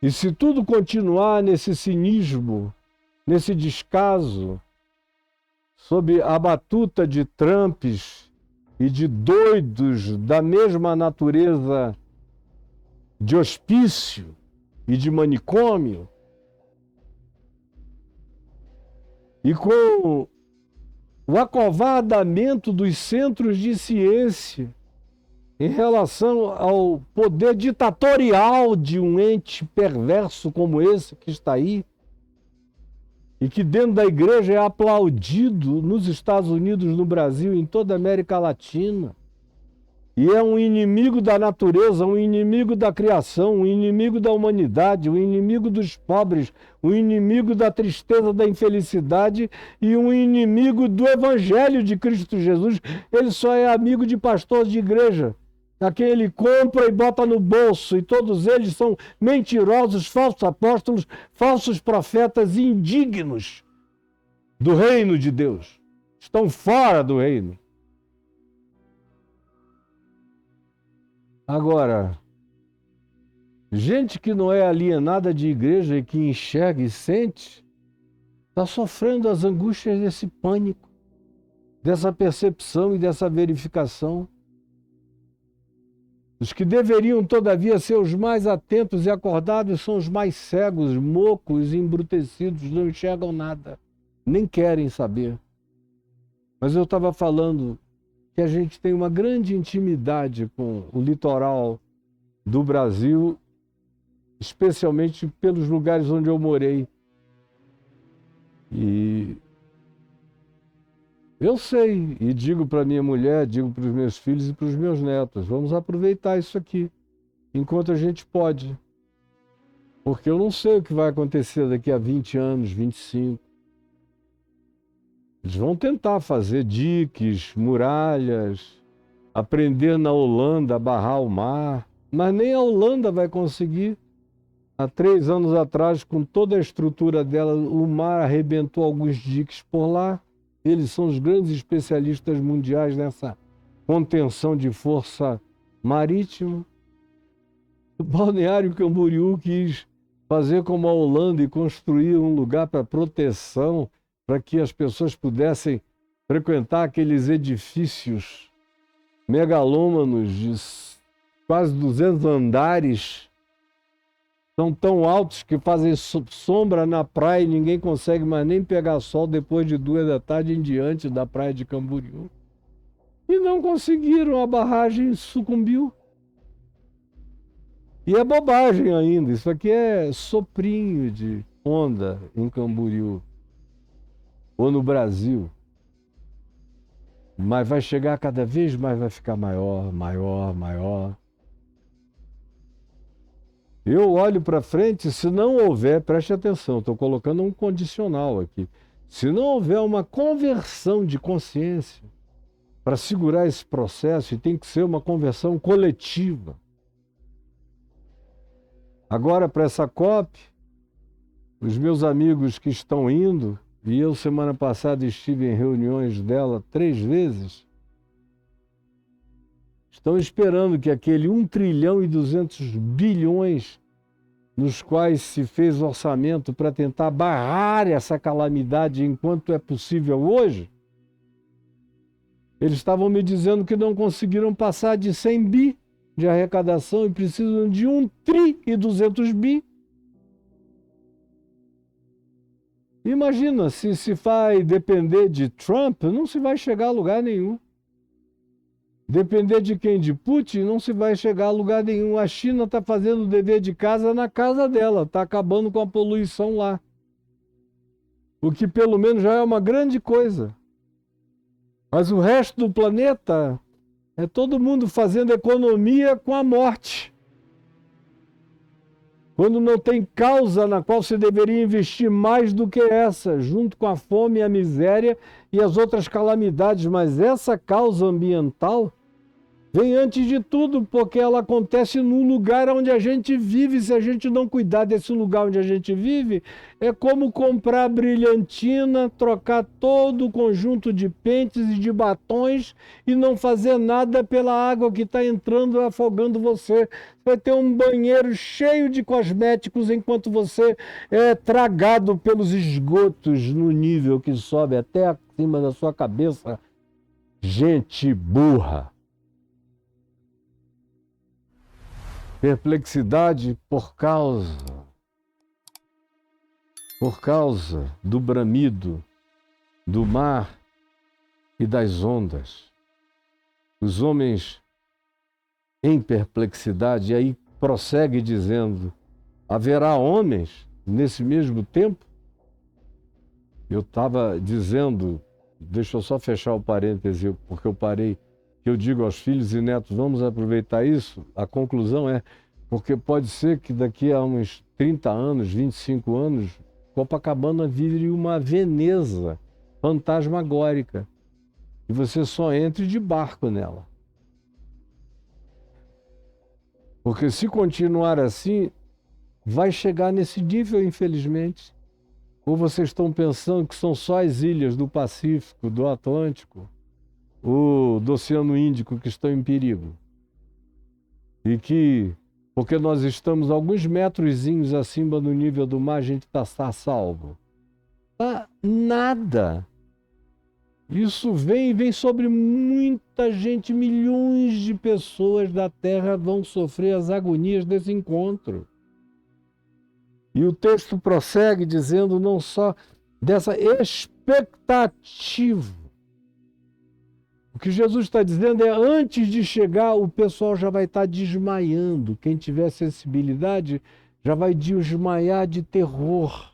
e se tudo continuar nesse cinismo, nesse descaso, sob a batuta de Trumps e de doidos da mesma natureza de hospício e de manicômio, e com o acovardamento dos centros de ciência em relação ao poder ditatorial de um ente perverso como esse que está aí, e que dentro da igreja é aplaudido nos Estados Unidos, no Brasil, em toda a América Latina, e é um inimigo da natureza, um inimigo da criação, um inimigo da humanidade, um inimigo dos pobres, um inimigo da tristeza, da infelicidade e um inimigo do Evangelho de Cristo Jesus. Ele só é amigo de pastores de igreja, a quem ele compra e bota no bolso, e todos eles são mentirosos, falsos apóstolos, falsos profetas indignos do reino de Deus. Estão fora do reino. Agora, gente que não é alienada de igreja e que enxerga e sente, está sofrendo as angústias desse pânico, dessa percepção e dessa verificação. Os que deveriam, todavia, ser os mais atentos e acordados são os mais cegos, mocos, embrutecidos, não enxergam nada, nem querem saber. Mas eu estava falando que a gente tem uma grande intimidade com o litoral do Brasil, especialmente pelos lugares onde eu morei. E eu sei, e digo para minha mulher, digo para os meus filhos e para os meus netos, vamos aproveitar isso aqui, enquanto a gente pode. Porque eu não sei o que vai acontecer daqui a 20 anos, 25. Eles vão tentar fazer diques, muralhas, aprender na Holanda a barrar o mar, mas nem a Holanda vai conseguir. Há 3 anos atrás, com toda a estrutura dela, o mar arrebentou alguns diques por lá. Eles são os grandes especialistas mundiais nessa contenção de força marítima. O Balneário Camboriú quis fazer como a Holanda e construir um lugar para proteção, para que as pessoas pudessem frequentar aqueles edifícios megalômanos de quase 200 andares. São tão altos que fazem sombra na praia e ninguém consegue mais nem pegar sol depois de 2 da tarde em diante da praia de Camboriú. E não conseguiram, a barragem sucumbiu. E é bobagem ainda, isso aqui é soprinho de onda em Camboriú ou no Brasil. Mas vai chegar cada vez mais, vai ficar maior, maior, maior. Eu olho para frente, se não houver, preste atenção, estou colocando um condicional aqui. Se não houver uma conversão de consciência para segurar esse processo, e tem que ser uma conversão coletiva. Agora, para essa COP, os meus amigos que estão indo, e eu semana passada estive em reuniões dela 3 vezes, estão esperando que aquele 1 trilhão e 200 bilhões nos quais se fez orçamento para tentar barrar essa calamidade enquanto é possível hoje, eles estavam me dizendo que não conseguiram passar de 100 bi de arrecadação e precisam de 1 tri e 200 bi. Imagina, se vai depender de Trump, não se vai chegar a lugar nenhum. Depender de quem? De Putin, não se vai chegar a lugar nenhum. A China está fazendo o dever de casa na casa dela, está acabando com a poluição lá. O que pelo menos já é uma grande coisa. Mas o resto do planeta é todo mundo fazendo economia com a morte. Quando não tem causa na qual se deveria investir mais do que essa, junto com a fome, a miséria e as outras calamidades. Mas essa causa ambiental vem antes de tudo, porque ela acontece no lugar onde a gente vive. Se a gente não cuidar desse lugar onde a gente vive, é como comprar brilhantina, trocar todo o conjunto de pentes e de batons e não fazer nada pela água que está entrando e afogando você. Vai ter um banheiro cheio de cosméticos enquanto você é tragado pelos esgotos no nível que sobe até acima da sua cabeça. Gente burra. Perplexidade por causa do bramido, do mar e das ondas. Os homens em perplexidade, e aí prossegue dizendo, haverá homens nesse mesmo tempo? Eu estava dizendo, deixa eu só fechar o parêntese, porque eu parei, que eu digo aos filhos e netos, vamos aproveitar isso? A conclusão é, porque pode ser que daqui a uns 30 anos, 25 anos, Copacabana vire uma Veneza fantasmagórica e você só entre de barco nela. Porque se continuar assim, vai chegar nesse nível, infelizmente. Ou vocês estão pensando que são só as ilhas do Pacífico, do Atlântico, ou do Oceano Índico que estão em perigo. E que, porque nós estamos alguns metrozinhos acima do nível do mar, a gente está salvo. Tá nada. Isso vem sobre muita gente, milhões de pessoas da Terra vão sofrer as agonias desse encontro. E o texto prossegue dizendo não só dessa expectativa. O que Jesus está dizendo é, antes de chegar, o pessoal já vai estar desmaiando. Quem tiver sensibilidade já vai desmaiar de terror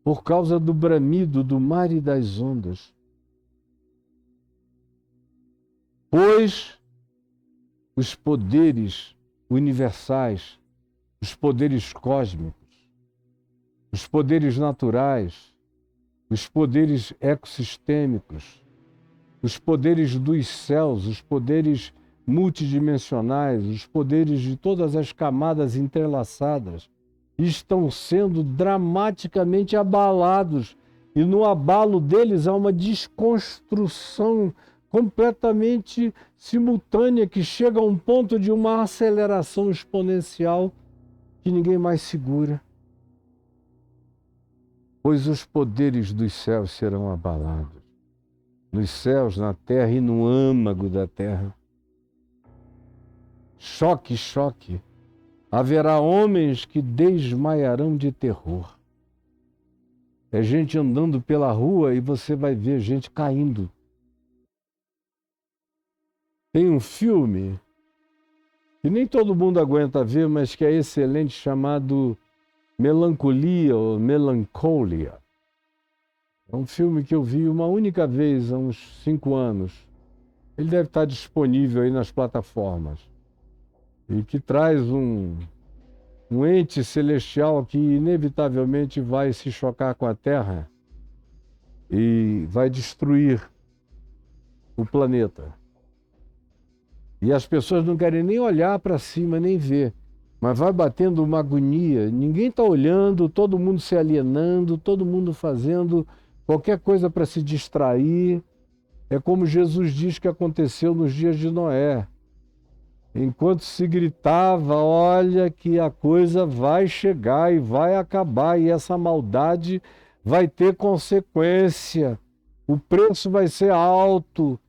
por causa do bramido do mar e das ondas. Pois os poderes universais, os poderes cósmicos, os poderes naturais, os poderes ecossistêmicos, os poderes dos céus, os poderes multidimensionais, os poderes de todas as camadas entrelaçadas, estão sendo dramaticamente abalados. E no abalo deles há uma desconstrução completamente simultânea que chega a um ponto de uma aceleração exponencial que ninguém mais segura. Pois os poderes dos céus serão abalados. Nos céus, na terra e no âmago da terra. Choque, choque. Haverá homens que desmaiarão de terror. É gente andando pela rua e você vai ver gente caindo. Tem um filme que nem todo mundo aguenta ver, mas que é excelente, chamado Melancolia ou Melancholia. É um filme que eu vi uma única vez há uns 5 anos. Ele deve estar disponível aí nas plataformas. E que traz um ente celestial que inevitavelmente vai se chocar com a Terra e vai destruir o planeta. E as pessoas não querem nem olhar para cima, nem ver. Mas vai batendo uma agonia. Ninguém está olhando, todo mundo se alienando, todo mundo fazendo qualquer coisa para se distrair. É como Jesus diz que aconteceu nos dias de Noé. Enquanto se gritava, olha que a coisa vai chegar e vai acabar, e essa maldade vai ter consequência. O preço vai ser alto.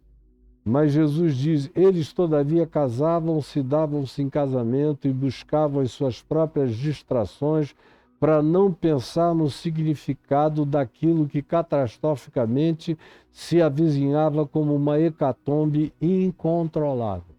Mas Jesus diz, eles todavia casavam-se, davam-se em casamento e buscavam as suas próprias distrações para não pensar no significado daquilo que catastroficamente se avizinhava como uma hecatombe incontrolável.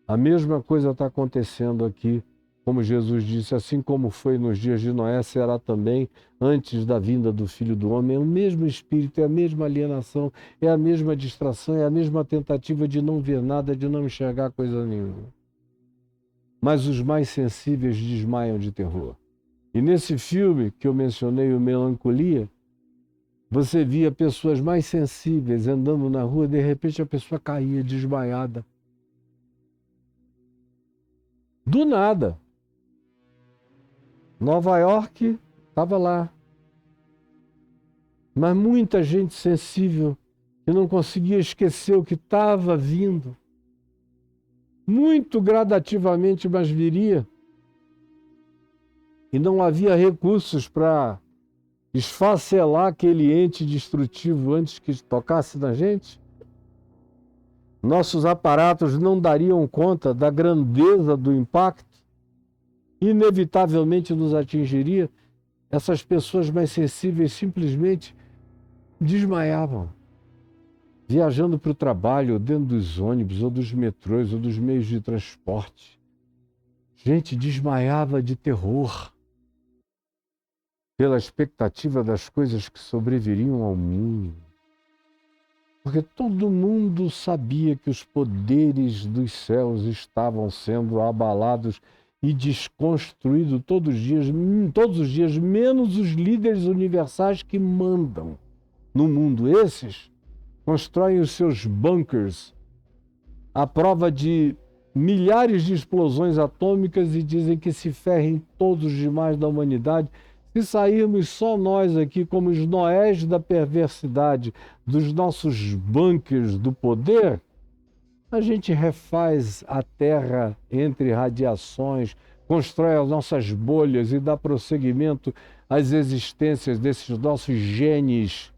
A mesma coisa está acontecendo aqui, como Jesus disse, assim como foi nos dias de Noé, será também antes da vinda do Filho do Homem. É o mesmo espírito, é a mesma alienação, é a mesma distração, é a mesma tentativa de não ver nada, de não enxergar coisa nenhuma. Mas os mais sensíveis desmaiam de terror. E nesse filme que eu mencionei, o Melancolia, você via pessoas mais sensíveis andando na rua, de repente a pessoa caía desmaiada. Do nada. Nova York estava lá. Mas muita gente sensível que não conseguia esquecer o que estava vindo. Muito gradativamente, mas viria. E não havia recursos para esfacelar aquele ente destrutivo antes que tocasse na gente. Nossos aparatos não dariam conta da grandeza do impacto. Inevitavelmente nos atingiria. Essas pessoas mais sensíveis simplesmente desmaiavam. Viajando para o trabalho, ou dentro dos ônibus, ou dos metrôs, ou dos meios de transporte. Gente desmaiava de terror pela expectativa das coisas que sobreviriam ao mundo. Porque todo mundo sabia que os poderes dos céus estavam sendo abalados e desconstruídos todos os dias, menos os líderes universais que mandam no mundo. Esses constroem os seus bunkers à prova de milhares de explosões atômicas e dizem que se ferrem todos os demais da humanidade. Se sairmos só nós aqui como os Noés da perversidade dos nossos bunkers do poder, a gente refaz a Terra entre radiações, constrói as nossas bolhas e dá prosseguimento às existências desses nossos genes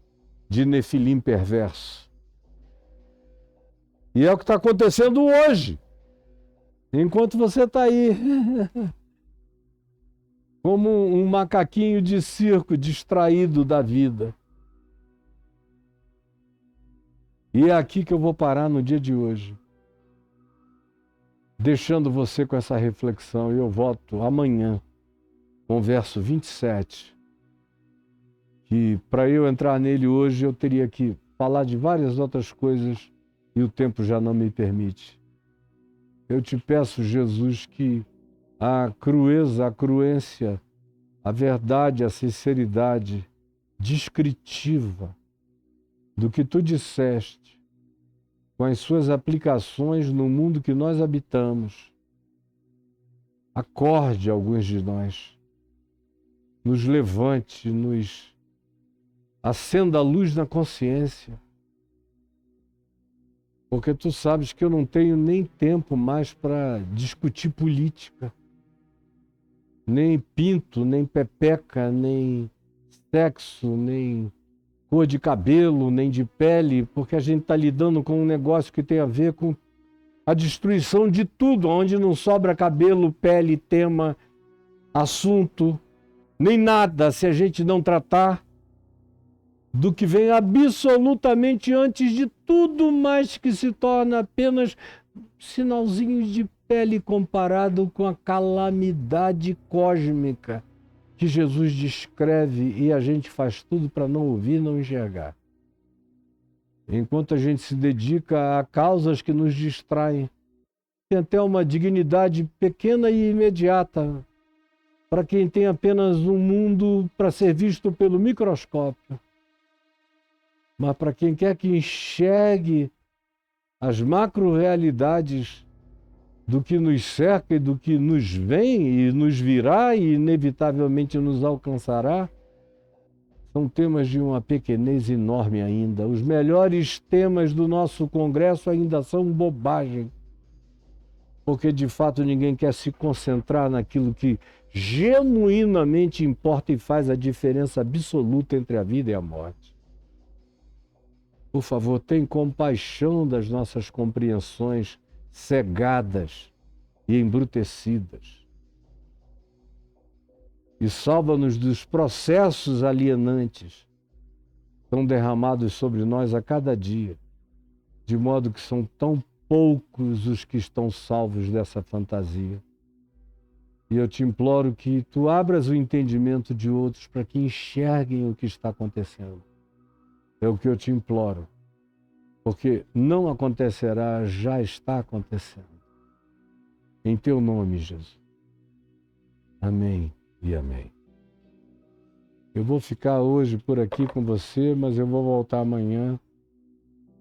de Nefilim perverso. E é o que está acontecendo hoje, enquanto você está aí, como um macaquinho de circo distraído da vida. E é aqui que eu vou parar no dia de hoje, deixando você com essa reflexão. E eu volto amanhã com o verso 27, que para eu entrar nele hoje eu teria que falar de várias outras coisas e o tempo já não me permite. Eu te peço, Jesus, que a crueza, a cruência, a verdade, a sinceridade descritiva do que tu disseste, com as suas aplicações no mundo que nós habitamos, acorde alguns de nós, nos levante, nos acenda a luz na consciência, porque tu sabes que eu não tenho nem tempo mais para discutir política, nem pinto, nem pepeca, nem sexo, nem cor de cabelo, nem de pele, porque a gente está lidando com um negócio que tem a ver com a destruição de tudo, onde não sobra cabelo, pele, tema, assunto, nem nada, se a gente não tratar do que vem absolutamente antes de tudo, mas que se torna apenas sinalzinho de pele comparado com a calamidade cósmica que Jesus descreve, e a gente faz tudo para não ouvir, não enxergar. Enquanto a gente se dedica a causas que nos distraem, tem até uma dignidade pequena e imediata para quem tem apenas um mundo para ser visto pelo microscópio. Mas para quem quer que enxergue as macro-realidades do que nos cerca e do que nos vem e nos virá e inevitavelmente nos alcançará, são temas de uma pequenez enorme ainda. Os melhores temas do nosso congresso ainda são bobagem, porque de fato ninguém quer se concentrar naquilo que genuinamente importa e faz a diferença absoluta entre a vida e a morte. Por favor, tem compaixão das nossas compreensões cegadas e embrutecidas. E salva-nos dos processos alienantes que são derramados sobre nós a cada dia, de modo que são tão poucos os que estão salvos dessa fantasia. E eu te imploro que tu abras o entendimento de outros para que enxerguem o que está acontecendo. É o que eu te imploro. Porque não acontecerá, já está acontecendo. Em teu nome, Jesus. Amém e amém. Eu vou ficar hoje por aqui com você, mas eu vou voltar amanhã,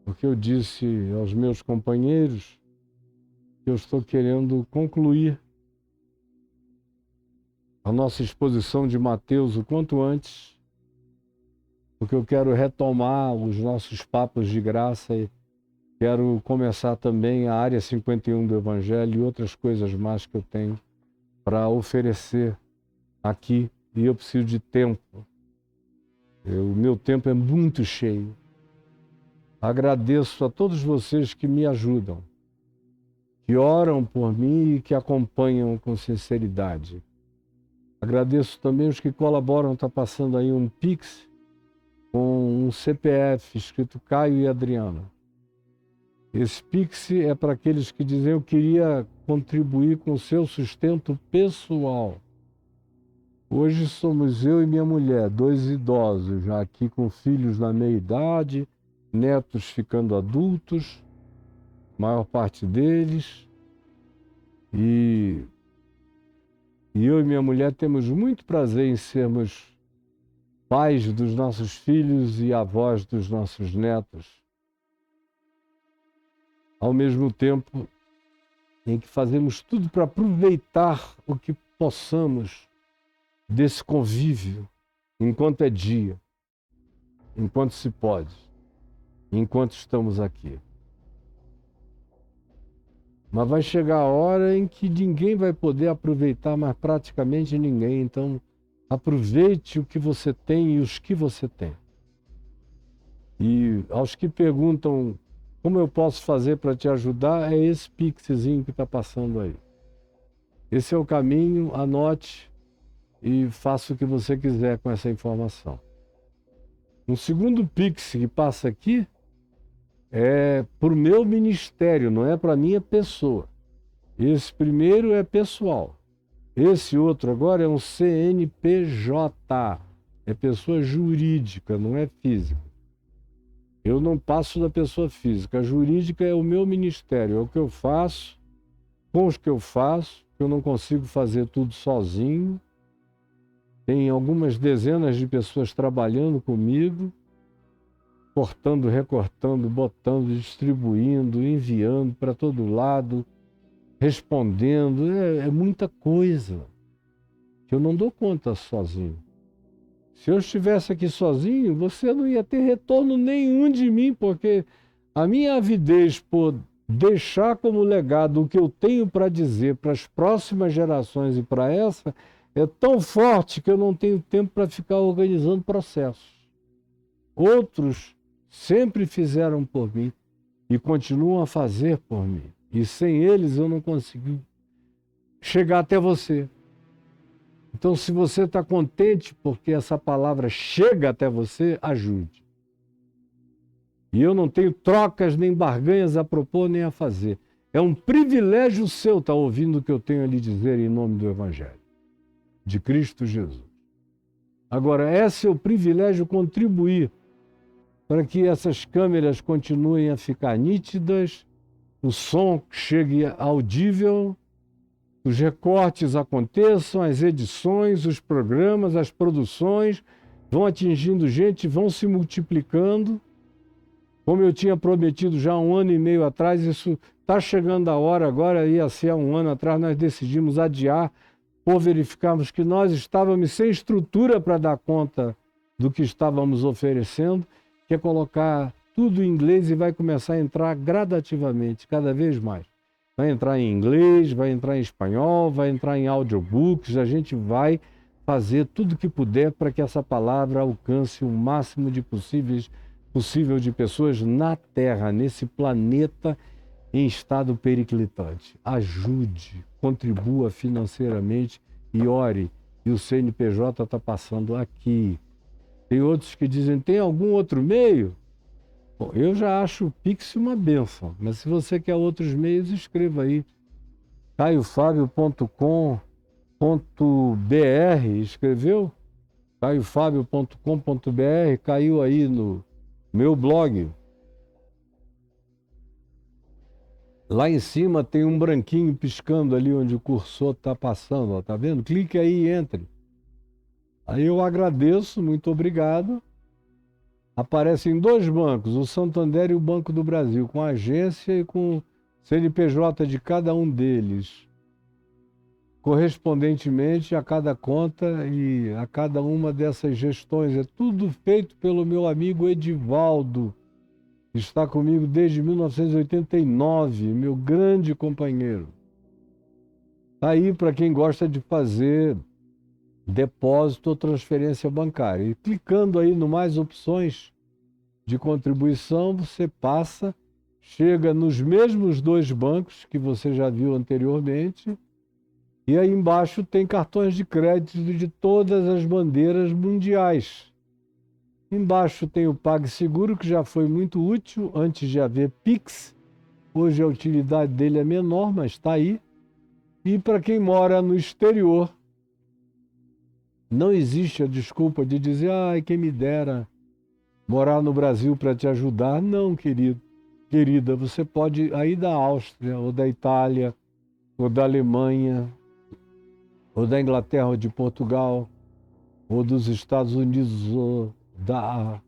porque eu disse aos meus companheiros que eu estou querendo concluir a nossa exposição de Mateus o quanto antes, porque eu quero retomar os nossos papos de graça e quero começar também a área 51 do Evangelho e outras coisas mais que eu tenho para oferecer aqui, e eu preciso de tempo. O meu tempo é muito cheio. Agradeço a todos vocês que me ajudam, que oram por mim e que acompanham com sinceridade. Agradeço também os que colaboram, está passando aí um Pix com um CPF escrito Caio e Adriana. Esse Pix é para aqueles que dizem: eu queria contribuir com o seu sustento pessoal. Hoje somos eu e minha mulher, 2 idosos, já aqui com filhos na meia-idade, netos ficando adultos, maior parte deles. E eu e minha mulher temos muito prazer em sermos pais dos nossos filhos e avós dos nossos netos, ao mesmo tempo em que fazemos tudo para aproveitar o que possamos desse convívio, enquanto é dia, enquanto se pode, enquanto estamos aqui. Mas vai chegar a hora em que ninguém vai poder aproveitar mais praticamente ninguém, então aproveite o que você tem e os que você tem. E aos que perguntam como eu posso fazer para te ajudar, é esse pixzinho que está passando aí. Esse é o caminho, anote e faça o que você quiser com essa informação. Um segundo pix que passa aqui é para o meu ministério, não é para a minha pessoa. Esse primeiro é pessoal. Esse outro agora é um CNPJ, é pessoa jurídica, não é física. Eu não passo da pessoa física. A jurídica é o meu ministério, é o que eu faço, com os que eu faço, que eu não consigo fazer tudo sozinho. Tem algumas dezenas de pessoas trabalhando comigo, cortando, recortando, botando, distribuindo, enviando para todo lado, respondendo. É muita coisa que eu não dou conta sozinho. Se eu estivesse aqui sozinho, você não ia ter retorno nenhum de mim, porque a minha avidez por deixar como legado o que eu tenho para dizer para as próximas gerações e para essa é tão forte que eu não tenho tempo para ficar organizando processos. Outros sempre fizeram por mim e continuam a fazer por mim. E sem eles eu não consegui chegar até você. Então, se você está contente porque essa palavra chega até você, ajude. E eu não tenho trocas nem barganhas a propor nem a fazer. É um privilégio seu estar ouvindo o que eu tenho a lhe dizer em nome do Evangelho de Cristo Jesus. Agora, esse é o privilégio contribuir para que essas câmeras continuem a ficar nítidas, o som chegue audível, os recortes aconteçam, as edições, os programas, as produções vão atingindo gente, vão se multiplicando. Como eu tinha prometido já 1 ano e meio atrás, isso está chegando a hora, agora ia ser há 1 ano atrás, nós decidimos adiar por verificarmos que nós estávamos sem estrutura para dar conta do que estávamos oferecendo, que é colocar tudo em inglês e vai começar a entrar gradativamente, cada vez mais. Vai entrar em inglês, vai entrar em espanhol, vai entrar em audiobooks, a gente vai fazer tudo o que puder para que essa palavra alcance o máximo de possível de pessoas na Terra, nesse planeta em estado periclitante. Ajude, contribua financeiramente e ore. E o CNPJ está passando aqui. Tem outros que dizem, tem algum outro meio? Bom, eu já acho o Pix uma bênção, mas se você quer outros meios, escreva aí. caiofabio.com.br, escreveu? caiofabio.com.br, caiu aí no meu blog. Lá em cima tem um branquinho piscando ali onde o cursor está passando, ó, tá vendo? Clique aí e entre. Aí eu agradeço, muito obrigado. Aparecem 2 bancos, o Santander e o Banco do Brasil, com agência e com CNPJ de cada um deles, correspondentemente a cada conta e a cada uma dessas gestões. É tudo feito pelo meu amigo Edivaldo, que está comigo desde 1989, meu grande companheiro. Está aí para quem gosta de fazer depósito ou transferência bancária. E clicando aí no mais opções de contribuição, você passa, chega nos mesmos 2 bancos que você já viu anteriormente, e aí embaixo tem cartões de crédito de todas as bandeiras mundiais. Embaixo tem o PagSeguro, que já foi muito útil antes de haver Pix. Hoje a utilidade dele é menor, mas está aí. E para quem mora no exterior, não existe a desculpa de dizer, ai, quem me dera morar no Brasil para te ajudar. Não, querida, você pode aí da Áustria, ou da Itália, ou da Alemanha, ou da Inglaterra, ou de Portugal, ou dos Estados Unidos, ou da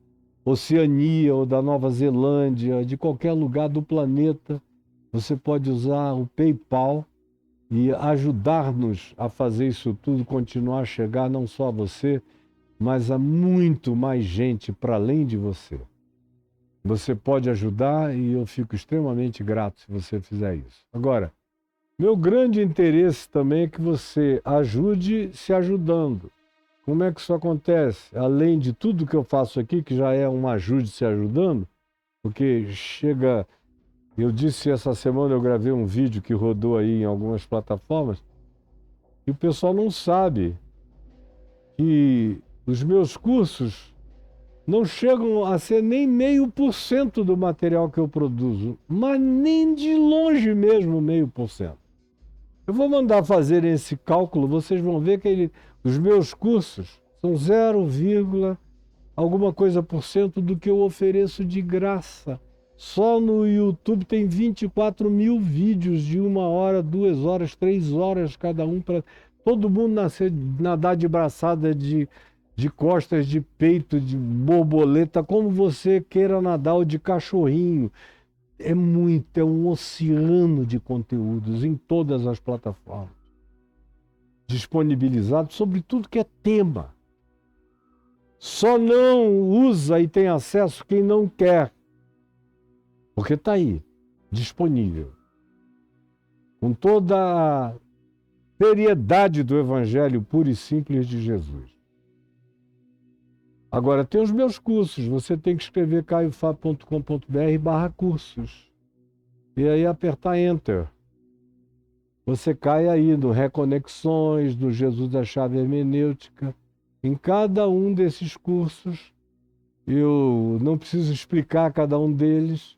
Oceania, ou da Nova Zelândia, de qualquer lugar do planeta. Você pode usar o PayPal e ajudar-nos a fazer isso tudo, continuar a chegar não só a você, mas a muito mais gente para além de você. Você pode ajudar e eu fico extremamente grato se você fizer isso. Agora, meu grande interesse também é que você ajude se ajudando. como é que isso acontece? Além de tudo que eu faço aqui, que já é uma ajude se ajudando, porque chega... Eu disse essa semana, eu gravei um vídeo que rodou aí em algumas plataformas, e o pessoal não sabe que os meus cursos não chegam a ser nem 0,5% do material que eu produzo, mas nem de longe mesmo 0,5%. Eu vou mandar fazer esse cálculo, vocês vão ver que os meus cursos são 0, alguma coisa por cento do que eu ofereço de graça. Só no YouTube tem 24 mil vídeos de 1 hora, 2 horas, 3 horas cada um, para todo mundo nadar de braçada, de costas, de peito, de borboleta, como você queira nadar, ou de cachorrinho. É um oceano de conteúdos em todas as plataformas, disponibilizados sobre tudo que é tema. Só não usa e tem acesso quem não quer, porque está aí, disponível, com toda a seriedade do Evangelho puro e simples de Jesus. Agora, tem os meus cursos, você tem que escrever caiofab.com.br/cursos, e aí apertar Enter. Você cai aí no Reconexões, do Jesus da Chave Hermenêutica. Em cada um desses cursos, eu não preciso explicar cada um deles,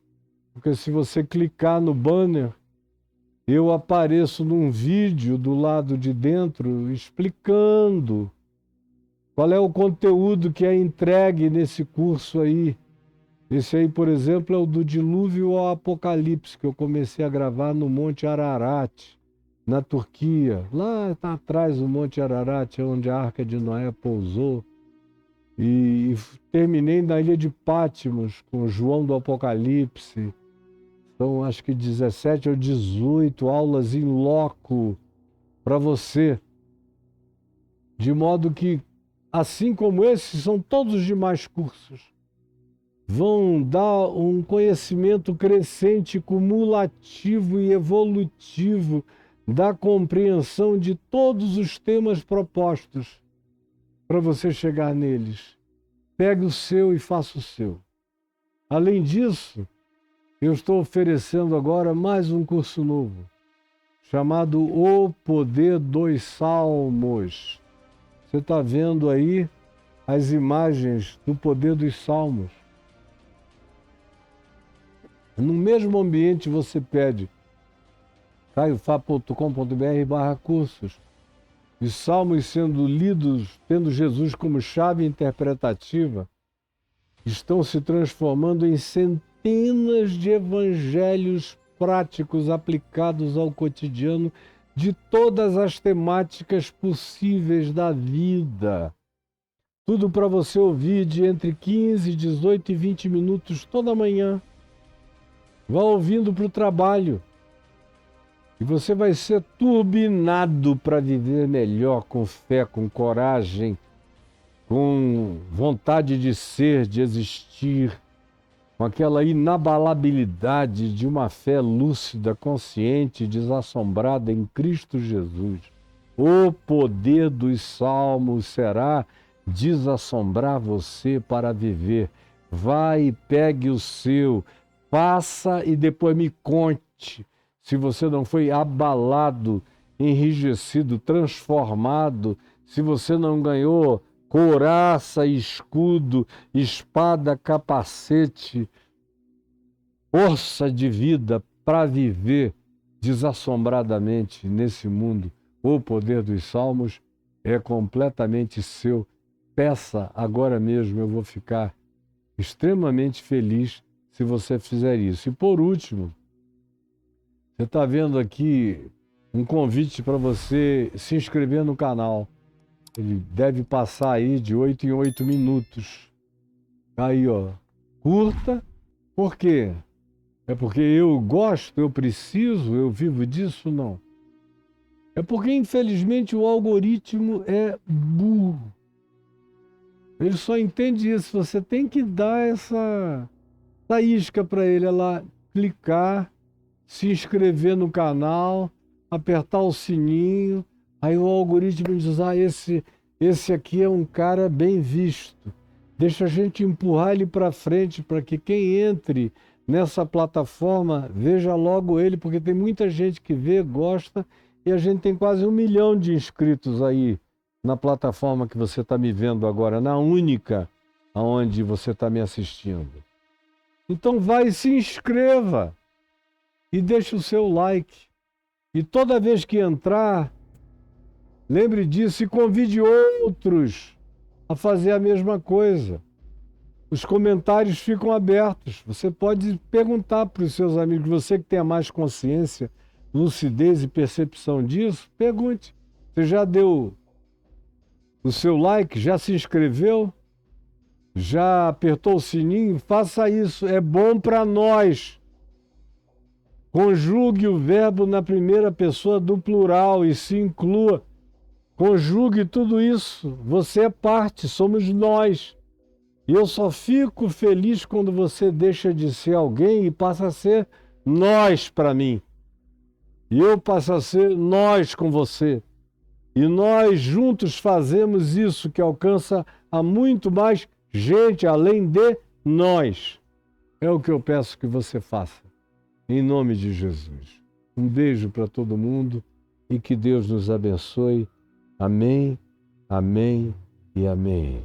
porque se você clicar no banner, eu apareço num vídeo do lado de dentro explicando qual é o conteúdo que é entregue nesse curso aí. Esse aí, por exemplo, é o do Dilúvio ao Apocalipse, que eu comecei a gravar no Monte Ararat, na Turquia. Lá está atrás o Monte Ararat, onde a Arca de Noé pousou. E terminei na ilha de Patmos, com João do Apocalipse. São acho que 17 ou 18 aulas em loco para você. De modo que, assim como esses, são todos os demais cursos. Vão dar um conhecimento crescente, cumulativo e evolutivo da compreensão de todos os temas propostos para você chegar neles. Pegue o seu e faça o seu. Além disso, eu estou oferecendo agora mais um curso novo, chamado O Poder dos Salmos. Você está vendo aí as imagens do poder dos salmos. No mesmo ambiente você pede caiofab.com.br/cursos. Os salmos sendo lidos, tendo Jesus como chave interpretativa, estão se transformando em centenas de evangelhos práticos aplicados ao cotidiano de todas as temáticas possíveis da vida. Tudo para você ouvir de entre 15, 18 e 20 minutos toda manhã. Vá ouvindo para o trabalho. E você vai ser turbinado para viver melhor, com fé, com coragem, com vontade de ser, de existir, com aquela inabalabilidade de uma fé lúcida, consciente, desassombrada em Cristo Jesus. O poder dos salmos será desassombrar você para viver. Vai e pegue o seu, faça e depois me conte se você não foi abalado, enrijecido, transformado, se você não ganhou couraça, escudo, espada, capacete, força de vida para viver desassombradamente nesse mundo. O poder dos salmos é completamente seu. Peça agora mesmo, eu vou ficar extremamente feliz se você fizer isso. E por último, você está vendo aqui um convite para você se inscrever no canal. Ele deve passar aí de 8 em 8 minutos. Aí, ó, curta. Por quê? É porque eu gosto, eu preciso, eu vivo disso? Não. É porque, infelizmente, o algoritmo é burro. Ele só entende isso. Você tem que dar essa isca para ele, ela clicar, se inscrever no canal, apertar o sininho, aí o algoritmo diz, esse aqui é um cara bem visto. Deixa a gente empurrar ele para frente para que quem entre nessa plataforma veja logo ele, porque tem muita gente que vê, gosta, e a gente tem quase 1 milhão de inscritos aí na plataforma que você está me vendo agora, na única aonde você está me assistindo. Então vai e se inscreva e deixa o seu like. E toda vez que entrar, lembre disso e convide outros a fazer a mesma coisa. Os comentários ficam abertos. Você pode perguntar para os seus amigos, você que tenha mais consciência, lucidez e percepção disso, pergunte. Você já deu o seu like? Já se inscreveu? Já apertou o sininho? Faça isso, é bom para nós. Conjugue o verbo na primeira pessoa do plural e se inclua. Conjugue tudo isso. Você é parte, somos nós. E eu só fico feliz quando você deixa de ser alguém e passa a ser nós para mim. E eu passo a ser nós com você. E nós juntos fazemos isso que alcança a muito mais gente além de nós. É o que eu peço que você faça. Em nome de Jesus. Um beijo para todo mundo e que Deus nos abençoe. Amém, amém e amém.